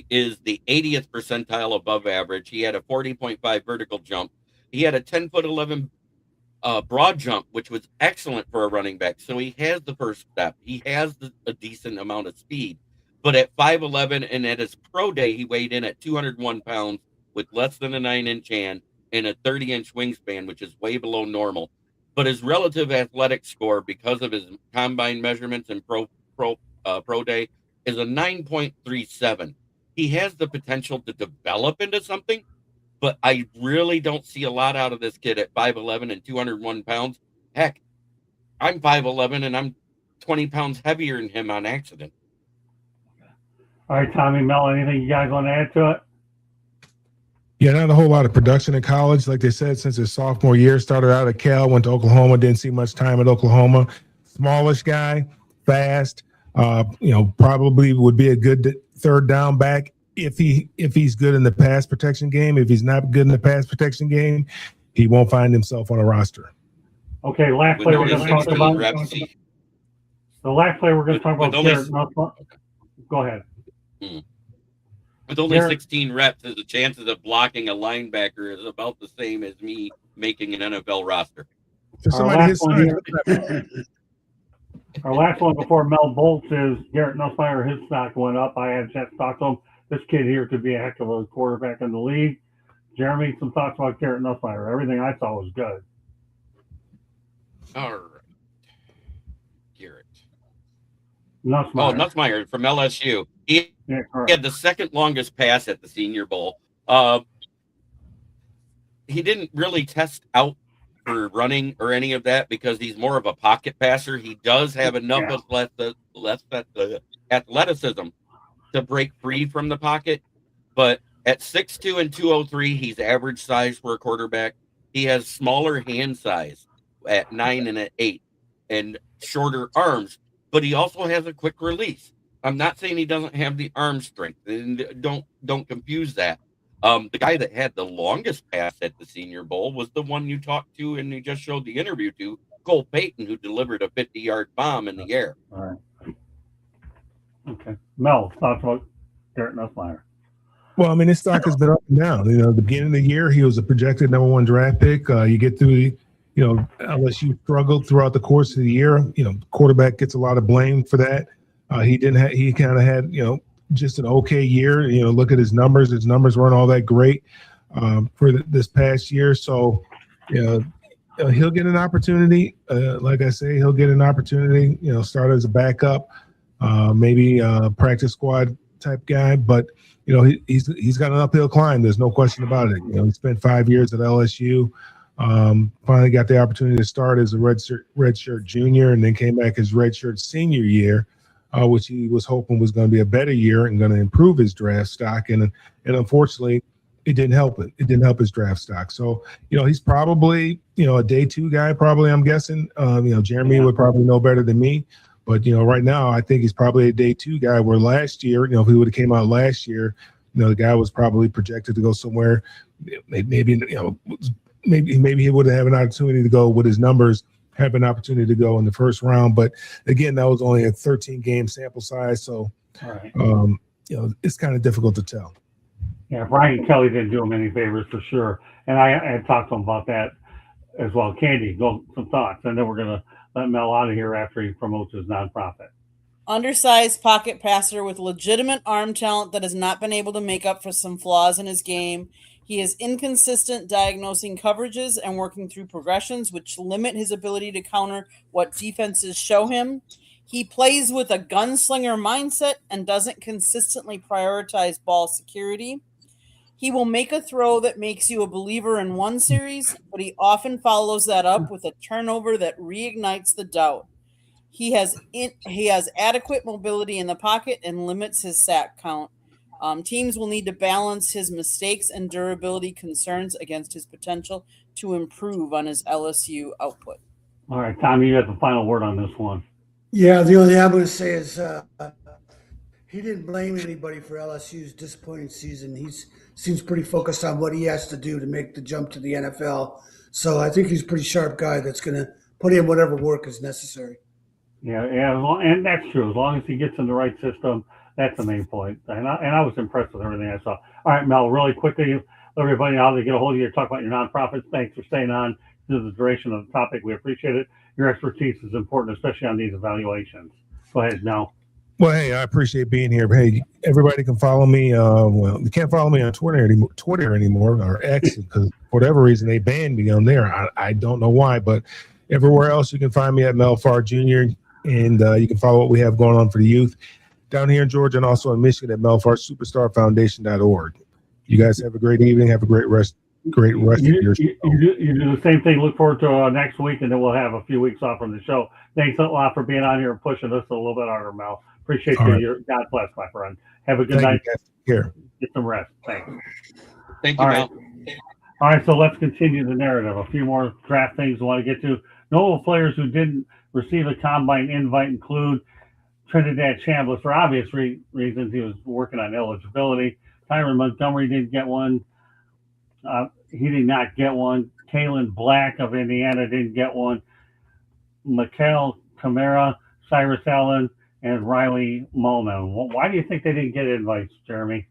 is the 80th percentile above average. He had a 40.5 vertical jump. He had a 10'11" broad jump, which was excellent for a running back. So he has the first step. He has a decent amount of speed. But at 5'11" and at his pro day, he weighed in at 201 pounds with less than a 9-inch hand and a 30-inch wingspan, which is way below normal. But his relative athletic score, because of his combine measurements and pro day, is a 9.37. He has the potential to develop into something, but I really don't see a lot out of this kid at 5'11" and 201 pounds. Heck, I'm 5'11" and I'm 20 pounds heavier than him on accident.
All right, Tommy, Mel, anything you guys want to add to it?
Yeah, not a whole lot of production in college. Like they said, since his sophomore year, started out at Cal, went to Oklahoma, didn't see much time at Oklahoma. Smallish guy, fast, probably would be a good third down back if he's good in the pass protection game. If he's not good in the pass protection game, he won't find himself on a roster.
Okay, last player we're going to talk about. The last player we're going to talk about. Go ahead.
With only 16 reps, the chances of blocking a linebacker is about the same as me making an NFL roster.
Our last one before Mel bolts is Garrett Nussmeier. His stock went up. I had a chance to talk to him. This kid here could be a heck of a quarterback in the league. Jeremy, some thoughts about Garrett Nussmeier. Everything I saw was good.
All right. Garrett.
Nussmeier.
Oh, Nussmeier from LSU. He had the second longest pass at the Senior Bowl. He didn't really test out for running or any of that because he's more of a pocket passer. He does have enough athleticism to break free from the pocket, but at 6'2" and 203, he's average size for a quarterback. He has smaller hand size at 9 and at 8 and shorter arms, but he also has a quick release. I'm not saying he doesn't have the arm strength, and don't confuse that. The guy that had the longest pass at the Senior Bowl was the one you talked to and you just showed the interview to, Cole Payton, who delivered a 50-yard bomb in the air.
All right. Okay. Mel, thoughts about Garrett Nussmeier?
Well, I mean, his stock has been up and down. The beginning of the year, he was a projected number 1 draft pick. You get through unless you struggled throughout the course of the year, quarterback gets a lot of blame for that. He kind of had, just an okay year. Look at his numbers. His numbers weren't all that great for this past year. So, he'll get an opportunity. Like I say, he'll get an opportunity, start as a backup, maybe a practice squad type guy. But, he's got an uphill climb. There's no question about it. He spent 5 years at LSU. Finally got the opportunity to start as a redshirt junior and then came back as redshirt senior year. which he was hoping was going to be a better year and going to improve his draft stock. And unfortunately, it didn't help it. It didn't help his draft stock. So, he's probably, a day 2 guy, probably, I'm guessing. Jeremy would probably know better than me. But, right now, I think he's probably a day 2 guy, where last year, if he would have came out last year, the guy was probably projected to go somewhere. Maybe he would have an opportunity to go with his numbers, have an opportunity to go in the first round. But again, that was only a 13-game sample size. So, it's kind of difficult to tell.
Yeah, Brian Kelly didn't do him any favors for sure. And I had talked to him about that as well. Candy, go some thoughts. And then we're going to let Mel out of here after he promotes his nonprofit.
Undersized pocket passer with legitimate arm talent that has not been able to make up for some flaws in his game. He is inconsistent diagnosing coverages and working through progressions, which limit his ability to counter what defenses show him. He plays with a gunslinger mindset and doesn't consistently prioritize ball security. He will make a throw that makes you a believer in one series, but he often follows that up with a turnover that reignites the doubt. He has adequate mobility in the pocket and limits his sack count. Teams will need to balance his mistakes and durability concerns against his potential to improve on his LSU output.
All right, Tommy, you have the final word on this one.
Yeah, the only thing I'm going to say is he didn't blame anybody for LSU's disappointing season. He seems pretty focused on what he has to do to make the jump to the NFL. So I think he's a pretty sharp guy that's going to put in whatever work is necessary.
Yeah, and that's true. As long as he gets in the right system, that's the main point. And I was impressed with everything I saw. All right, Mel, really quickly, let everybody know how to get a hold of you, talk about your nonprofits. Thanks for staying on to the duration of the topic. We appreciate it. Your expertise is important, especially on these evaluations. Go ahead, Mel.
Well, hey, I appreciate being here. Hey, everybody can follow me. Well, you can't follow me on Twitter anymore, or X, because for whatever reason they banned me on there. I don't know why, but everywhere else you can find me at Mel Farr Jr. And you can follow what we have going on for the youth down here in Georgia and also in Michigan at melfarsuperstarfoundation.org. You guys have a great evening. Have a great rest of your show.
You do the same thing. Look forward to next week, and then we'll have a few weeks off from the show. Thanks a lot for being on here and pushing us a little bit harder, Mel. Appreciate you.
Right.
God bless, my friend. Have a good night.
Here.
Get some rest. Thanks.
Thank you, Mel.
All right, so let's continue the narrative. A few more draft things we want to get to. Notable players who didn't receive a combine invite include Trinidad Chambliss, for obvious reasons. He was working on eligibility. Tyron Montgomery didn't get one. He did not get one. Kalen Black of Indiana didn't get one. Mikael Kamara, Cyrus Allen, and Riley Molman. Why do you think they didn't get invites, Jeremy?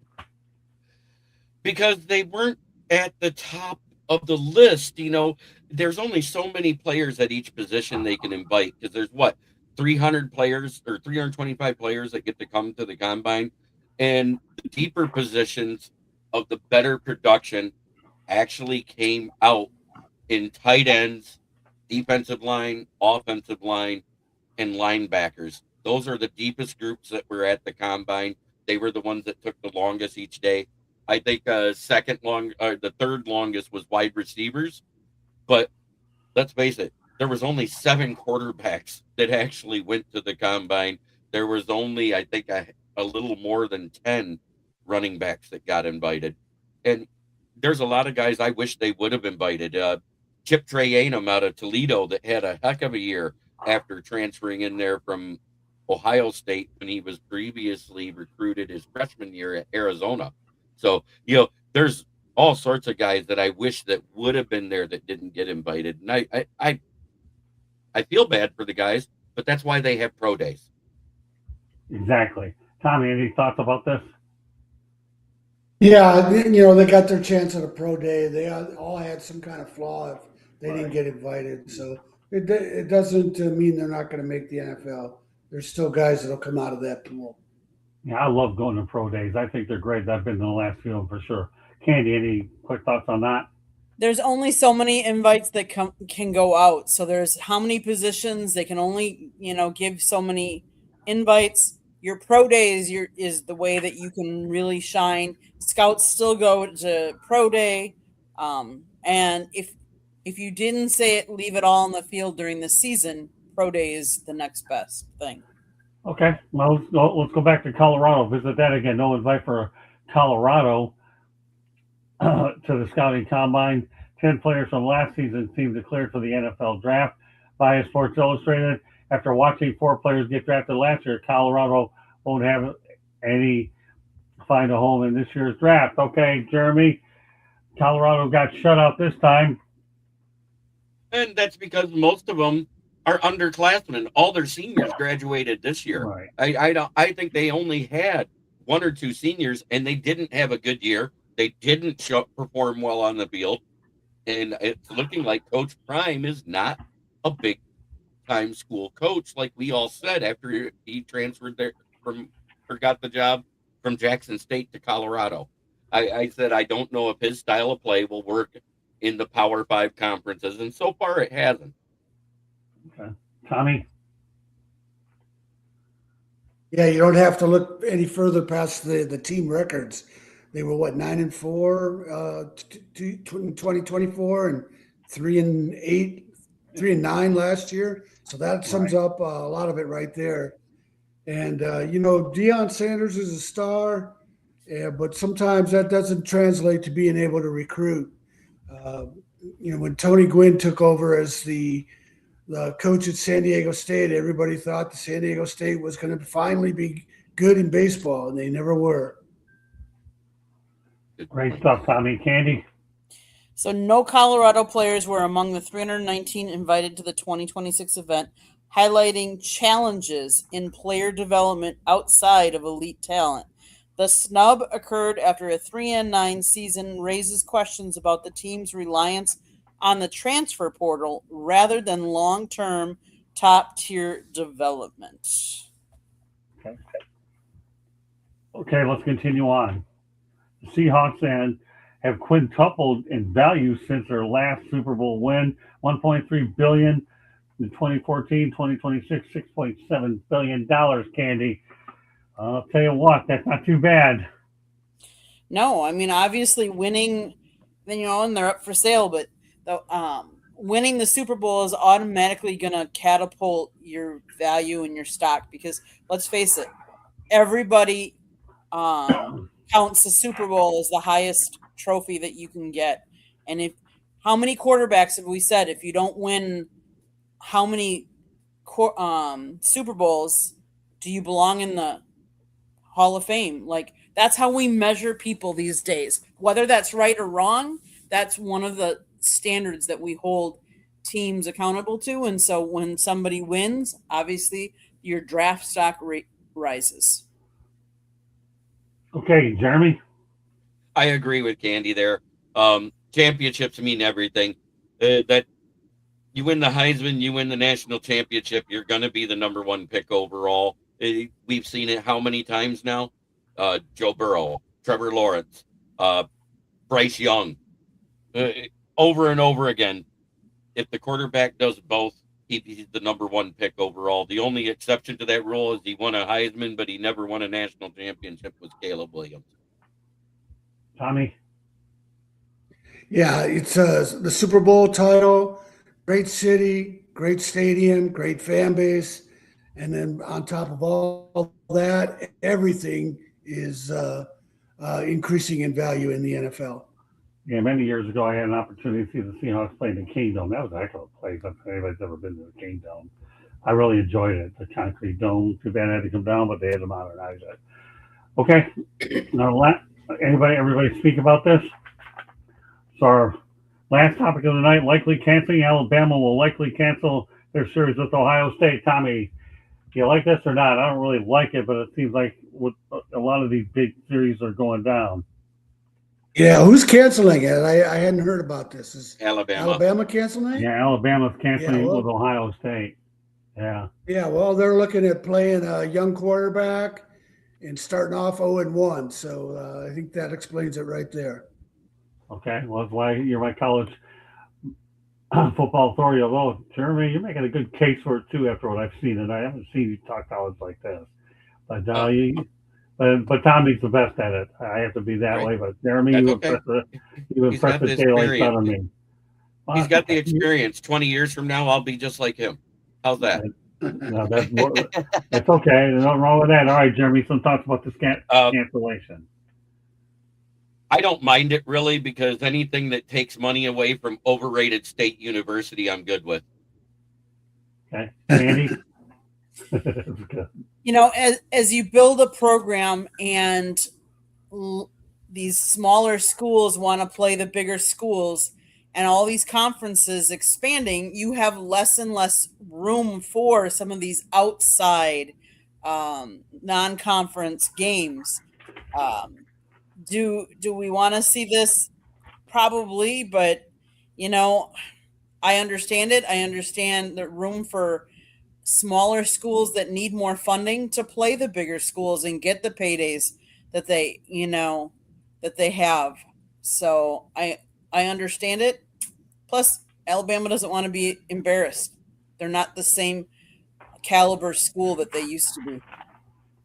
Because they weren't at the top of the list. There's only so many players at each position they can invite, because there's 300 players or 325 players that get to come to the combine, and the deeper positions of the better production actually came out in tight ends, defensive line, offensive line, and linebackers. Those are the deepest groups that were at the combine. They were the ones that took the longest each day. I think the third longest was wide receivers, but let's face it, there was only 7 quarterbacks that actually went to the combine. There was only, I think, a little more than 10 running backs that got invited. And there's a lot of guys I wish they would have invited. Chip Trayanum out of Toledo that had a heck of a year after transferring in there from Ohio State when he was previously recruited his freshman year at Arizona. So, there's all sorts of guys that I wish that would have been there that didn't get invited. And I feel bad for the guys, but that's why they have pro days.
Exactly. Tommy, any thoughts about this?
Yeah, they got their chance at a pro day. They all had some kind of flaw if they didn't get invited. So it doesn't mean they're not going to make the NFL. There's still guys that'll come out of that pool.
Yeah, I love going to pro days. I think they're great. I've been to the last few of them for sure. Candy, any quick thoughts on that?
There's only so many invites that can go out. So there's how many positions they can only, give so many invites. Your pro days is the way that you can really shine. Scouts still go to pro day. And if you didn't say it, leave it all on the field during the season, pro day is the next best thing.
Okay, well, let's go back to Colorado. Visit that again. No invite for Colorado to the scouting combine. 10 players from last season seem declared for the NFL draft by Sports Illustrated. After watching 4 players get drafted last year, Colorado won't have any find a home in this year's draft. Okay, Jeremy, Colorado got shut out this time.
And that's because most of them are underclassmen. All their seniors graduated this year.
Right.
I think they only had 1 or 2 seniors, and they didn't have a good year. They didn't perform well on the field, and it's looking like Coach Prime is not a big time school coach like we all said after he transferred there from or got the job from Jackson State to Colorado. I said I don't know if his style of play will work in the Power 5 conferences, and so far it hasn't.
Okay. Tommy?
Yeah, you don't have to look any further past the team records. They were what, 9-4 2024 and 3-8, 3-9 last year. So that sums up a lot of it right there. And Deion Sanders is a star, but sometimes that doesn't translate to being able to recruit. When Tony Gwynn took over as the coach at San Diego State, everybody thought the San Diego State was going to finally be good in baseball, and they never were.
Great stuff, Tommy. Candy?
So no Colorado players were among the 319 invited to the 2026 event, highlighting challenges in player development outside of elite talent. The snub occurred after a 3-9 season raises questions about the team's reliance on the transfer portal rather than long-term top-tier development.
Okay, let's continue on. The Seahawks have quintupled in value since their last Super Bowl win, $1.3 billion in 2014, 2026, $6.7 billion, Candy. I'll tell you what, that's not too bad.
No, I mean, obviously winning, and they're up for sale, but winning the Super Bowl is automatically going to catapult your value and your stock because, let's face it, everybody counts the Super Bowl as the highest trophy that you can get. And how many quarterbacks have we said, if you don't win how many Super Bowls, do you belong in the Hall of Fame? Like, that's how we measure people these days. Whether that's right or wrong, that's one of the standards that we hold teams accountable to. And so when somebody wins, obviously your draft stock rate rises.
Okay, Jeremy?
I agree with Candy there. Championships mean everything. That you win the Heisman, you win the national championship, you're going to be the number 1 pick overall. We've seen it how many times now? Joe Burrow, Trevor Lawrence, Bryce Young, over and over again. If the quarterback does both, he's the number 1 pick overall. The only exception to that rule is he won a Heisman, but he never won a national championship, was Caleb Williams.
Tommy?
Yeah, it's the Super Bowl title, great city, great stadium, great fan base. And then on top of all that, everything is increasing in value in the NFL.
Yeah, many years ago, I had an opportunity to see the Seahawks play in the Kingdome. That was a heck of a place. If anybody's ever been to the Kingdome, I really enjoyed it. The concrete dome. Too bad it had to come down, but they had to modernize it. Okay. Now, everybody speak about this? So our last topic of the night, likely canceling. Alabama will likely cancel their series with Ohio State. Tommy, do you like this or not? I don't really like it, but it seems like with a lot of these big series are going down.
Yeah, who's canceling it? I hadn't heard about this. Is
Alabama
canceling it?
Yeah, Alabama's canceling with Ohio State. Yeah.
Yeah, well, they're looking at playing a young quarterback and starting off 0-1. So I think that explains it right there.
Okay, well, that's why you're my college football authority. Although, Jeremy, you're making a good case for it too. After what I've seen, and I haven't seen you talk college like this. But but Tommy's the best at it. I have to be that way. But Jeremy, you impress the daylights out of me.
He's got the experience. 20 years from now, I'll be just like him. How's that?
No, that's okay. There's nothing wrong with that. All right, Jeremy, some thoughts about this cancellation.
I don't mind it really because anything that takes money away from overrated state university, I'm good with.
Okay, Andy.
As you build a program and these smaller schools want to play the bigger schools and all these conferences expanding, you have less and less room for some of these outside non-conference games. Do we want to see this? Probably, but I understand it. I understand the room for smaller schools that need more funding to play the bigger schools and get the paydays that they have. So I understand it. Plus, Alabama doesn't want to be embarrassed. They're not the same caliber school that they used to be.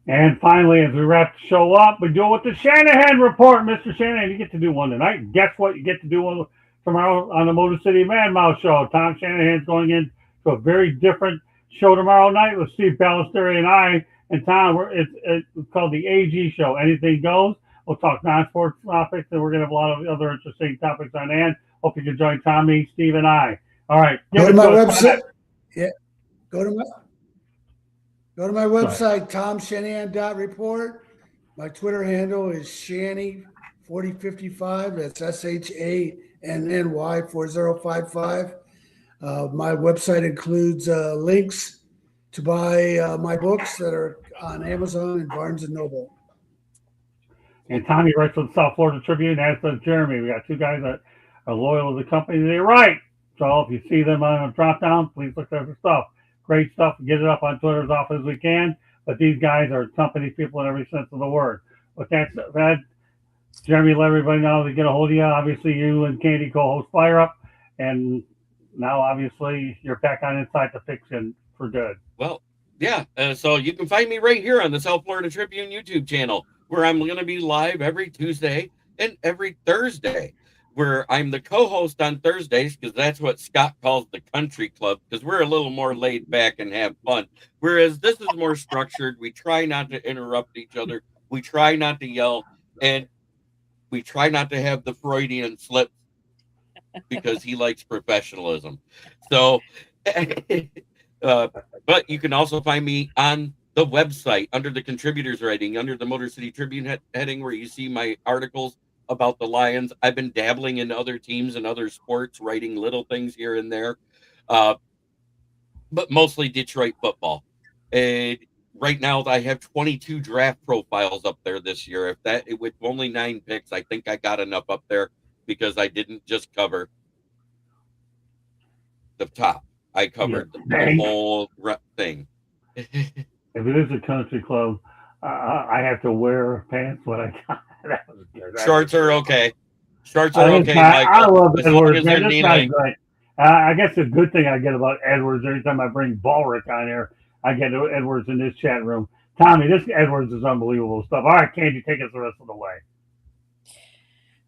And finally, as we wrap the show up, we do it with the Shanahan Report. Mr. Shanahan, you get to do one tonight. Guess what? You get to do one tomorrow on the Motor City Man Mouse Show. Tom Shanahan's going into a very different show tomorrow night with Steve Ballesteri and I. And Tom, it's called the AG Show. Anything goes. We'll talk non-sports topics, and we're going to have a lot of other interesting topics on hand. Hope you can join Tommy, Steve, and I. All right.
Go to my website. Yeah. Go to my website, tomshanahan.report. My Twitter handle is Shanny4055. That's SHANNY4055. My website includes links to buy my books that are on Amazon and Barnes & Noble.
And Tommy writes for the South Florida Tribune, as does Jeremy. We got two guys that are loyal to the company. They write. So if you see them on a drop down, please look at their stuff. Great stuff. Get it up on Twitter as often as we can. But these guys are company people in every sense of the word. With that said, Jeremy, let everybody know to get a hold of you. Obviously, you and Candy co-host Fire Up. And now, obviously, you're back on Inside the Pigskin for good.
Well, yeah. So you can find me right here on the South Florida Tribune YouTube channel, where I'm going to be live every Tuesday and every Thursday, where I'm the co-host on Thursdays, because that's what Scott calls the country club, because we're a little more laid back and have fun. Whereas this is more structured. We try not to interrupt each other. We try not to yell, and we try not to have the Freudian slip, because he likes professionalism. So, but you can also find me on the website under the contributors rating, under the Motor City Tribune heading, where you see my articles about the Lions. I've been dabbling in other teams and other sports, writing little things here and there, but mostly Detroit football. And right now I have 22 draft profiles up there this year. With only 9 picks, I think I got enough up there, because I didn't just cover the top. I covered the whole thing.
If it is a country club, I have to wear pants when I got. That was good.
Shorts are okay. Shorts are okay,
Michael. I love Edwards.
Man,
this guy's great. I guess the good thing I get about Edwards, every time I bring Ballrick on here, I get Edwards in this chat room. Tommy, this Edwards is unbelievable stuff. All right, Candy, take us the rest of the way.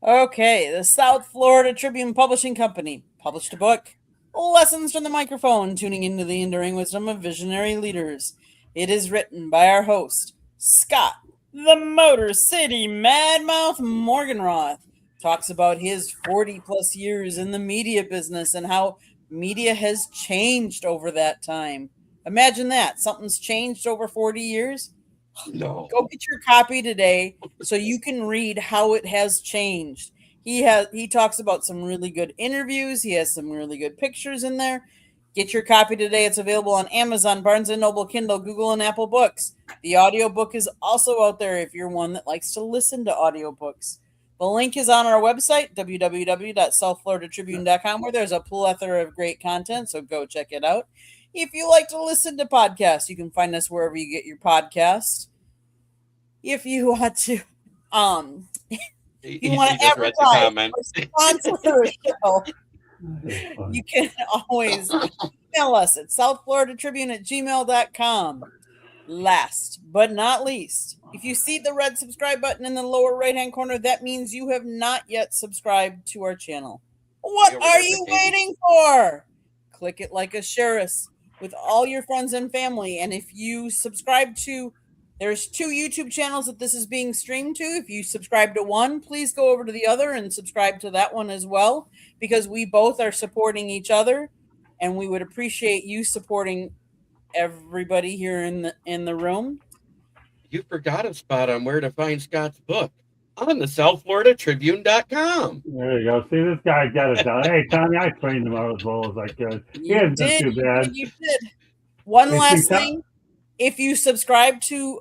Okay, the South Florida Tribune Publishing Company published a book, Lessons from the Microphone, Tuning into the Enduring Wisdom of Visionary Leaders. It is written by our host, Scott, the Motor City Madmouth Morganroth. Talks about his 40-plus years in the media business and how media has changed over that time. Imagine that. Something's changed over 40 years.
No.
Go get your copy today so you can read how it has changed. He talks about some really good interviews. He has some really good pictures in there. Get your copy today. It's available on Amazon, Barnes & Noble, Kindle, Google, and Apple Books. The audiobook is also out there if you're one that likes to listen to audiobooks. The link is on our website, www.southfloridatribune.com, where there's a plethora of great content, so go check it out. If you like to listen to podcasts, you can find us wherever you get your podcasts. If you want to you want to advertise or sponsor the show, you can always email us at southfloridatribune@gmail.com. Last but not least, if you see the red subscribe button in the lower right-hand corner, that means you have not yet subscribed to our channel. What are you waiting for? Click it like a sheriff with all your friends and family. And if you subscribe to, there's 2 YouTube channels that this is being streamed to. If you subscribe to one, please go over to the other and subscribe to that one as well, because we both are supporting each other, and we would appreciate you supporting everybody here in the room.
You forgot a spot on where to find Scott's book on the SouthFloridaTribune.com.
There you go. See, this guy got it down. Hey, Tommy, I trained him out as well as I could. He
You
hasn't done
did.
too bad.
You did. One
Hey,
last
see,
thing. If you subscribe to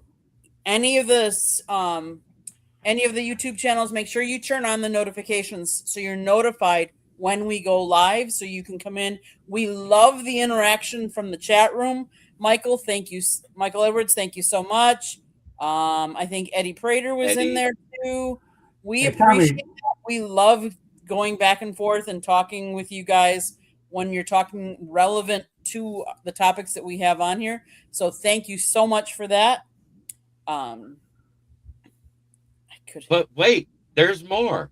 any of the YouTube channels, make sure you turn on the notifications so you're notified when we go live, so you can come in. We love the interaction from the chat room. Michael, thank you. Michael Edwards, thank you so much. I think Eddie Prater was in there too. We appreciate that. We love going back and forth and talking with you guys when you're talking relevant to the topics that we have on here. So thank you so much for that.
But wait, there's more.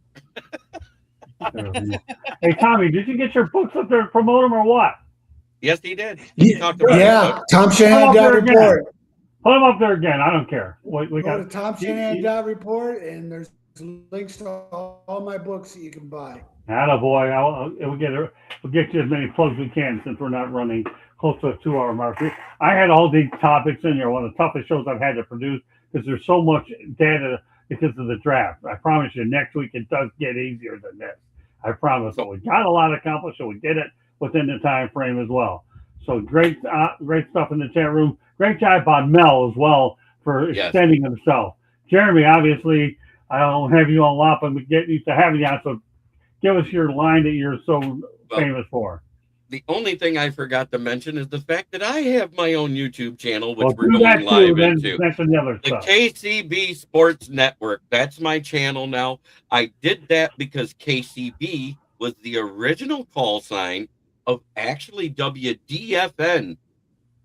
Hey, Tommy, did you get your books up there to promote them or what?
Yes, he did.
Yeah, Tom Shanahan report.
Put them up there again. I don't care. We
Go
got
to Tom Shanahan report, and there's links to all my books that you can buy.
Attaboy. We'll get you as many plugs as we can, since we're not running close to a 2-hour mark. I had all these topics in here. One of the toughest shows I've had to produce, because there's so much data because of the draft. I promise you, next week it does get easier than this. I promise. So we got a lot accomplished, so we did it within the time frame as well. So great stuff in the chat room. Great job on Mel as well for extending himself. Jeremy, obviously, I don't have you on lot, but we get used to having you on. So give us your line that you're so famous for.
The only thing I forgot to mention is the fact that I have my own YouTube channel, which we're going live into. The KCB Sports Network. That's my channel now. I did that because KCB was the original call sign of actually WDFN,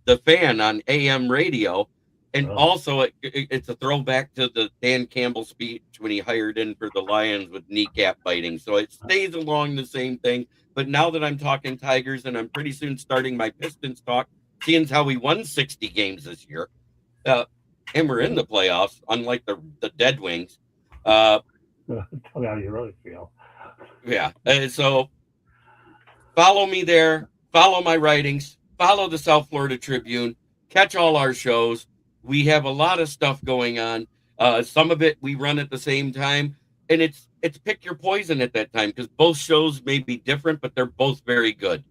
the fan on AM radio. And also, it's a throwback to the Dan Campbell speech when he hired in for the Lions with kneecap biting. So it stays along the same thing. But now that I'm talking Tigers, and I'm pretty soon starting my Pistons talk, seeing how we won 60 games this year, and we're in the playoffs, unlike the Dead Wings.
Tell me how you really feel.
Yeah. So follow me there. Follow my writings. Follow the South Florida Tribune. Catch all our shows. We have a lot of stuff going on. Some of it we run at the same time, and it's pick your poison at that time, because both shows may be different, but they're both very good.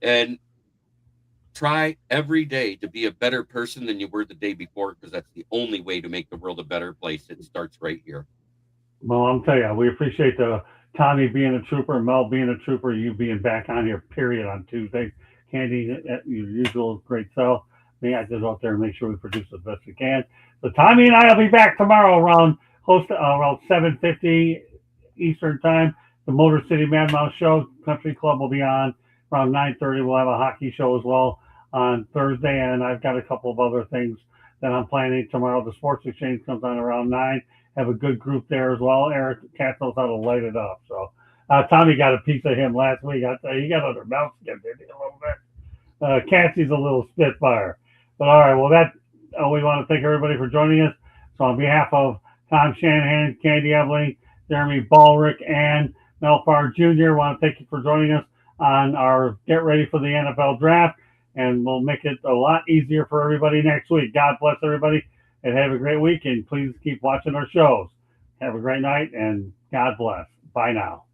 And try every day to be a better person than you were the day before, because that's the only way to make the world a better place. It starts right here.
Well, I'll tell you, we appreciate Tommy being a trooper, Mel being a trooper, you being back on here, period, on Tuesday. Candy, your usual great self. Me, I just out there and make sure we produce the best we can. So Tommy and I will be back tomorrow around 7:50 Eastern time. The Motor City Mad Mouse Show, Country Club will be on around 9:30. We'll have a hockey show as well on Thursday, and I've got a couple of other things that I'm planning tomorrow. The Sports Exchange comes on around 9. Have a good group there as well. Eric Katz knows how to light it up. So Tommy got a piece of him last week. I tell you, he got under mouth skin, didn't he, a little bit. Cassie's a little spitfire. But all right, well, we want to thank everybody for joining us. So on behalf of Tom Shanahan, Candy Eveling, Jeremy Ballrick, and Mel Farr Jr., I want to thank you for joining us on our Get Ready for the NFL Draft, and we'll make it a lot easier for everybody next week. God bless everybody, and have a great week, and please keep watching our shows. Have a great night, and God bless. Bye now.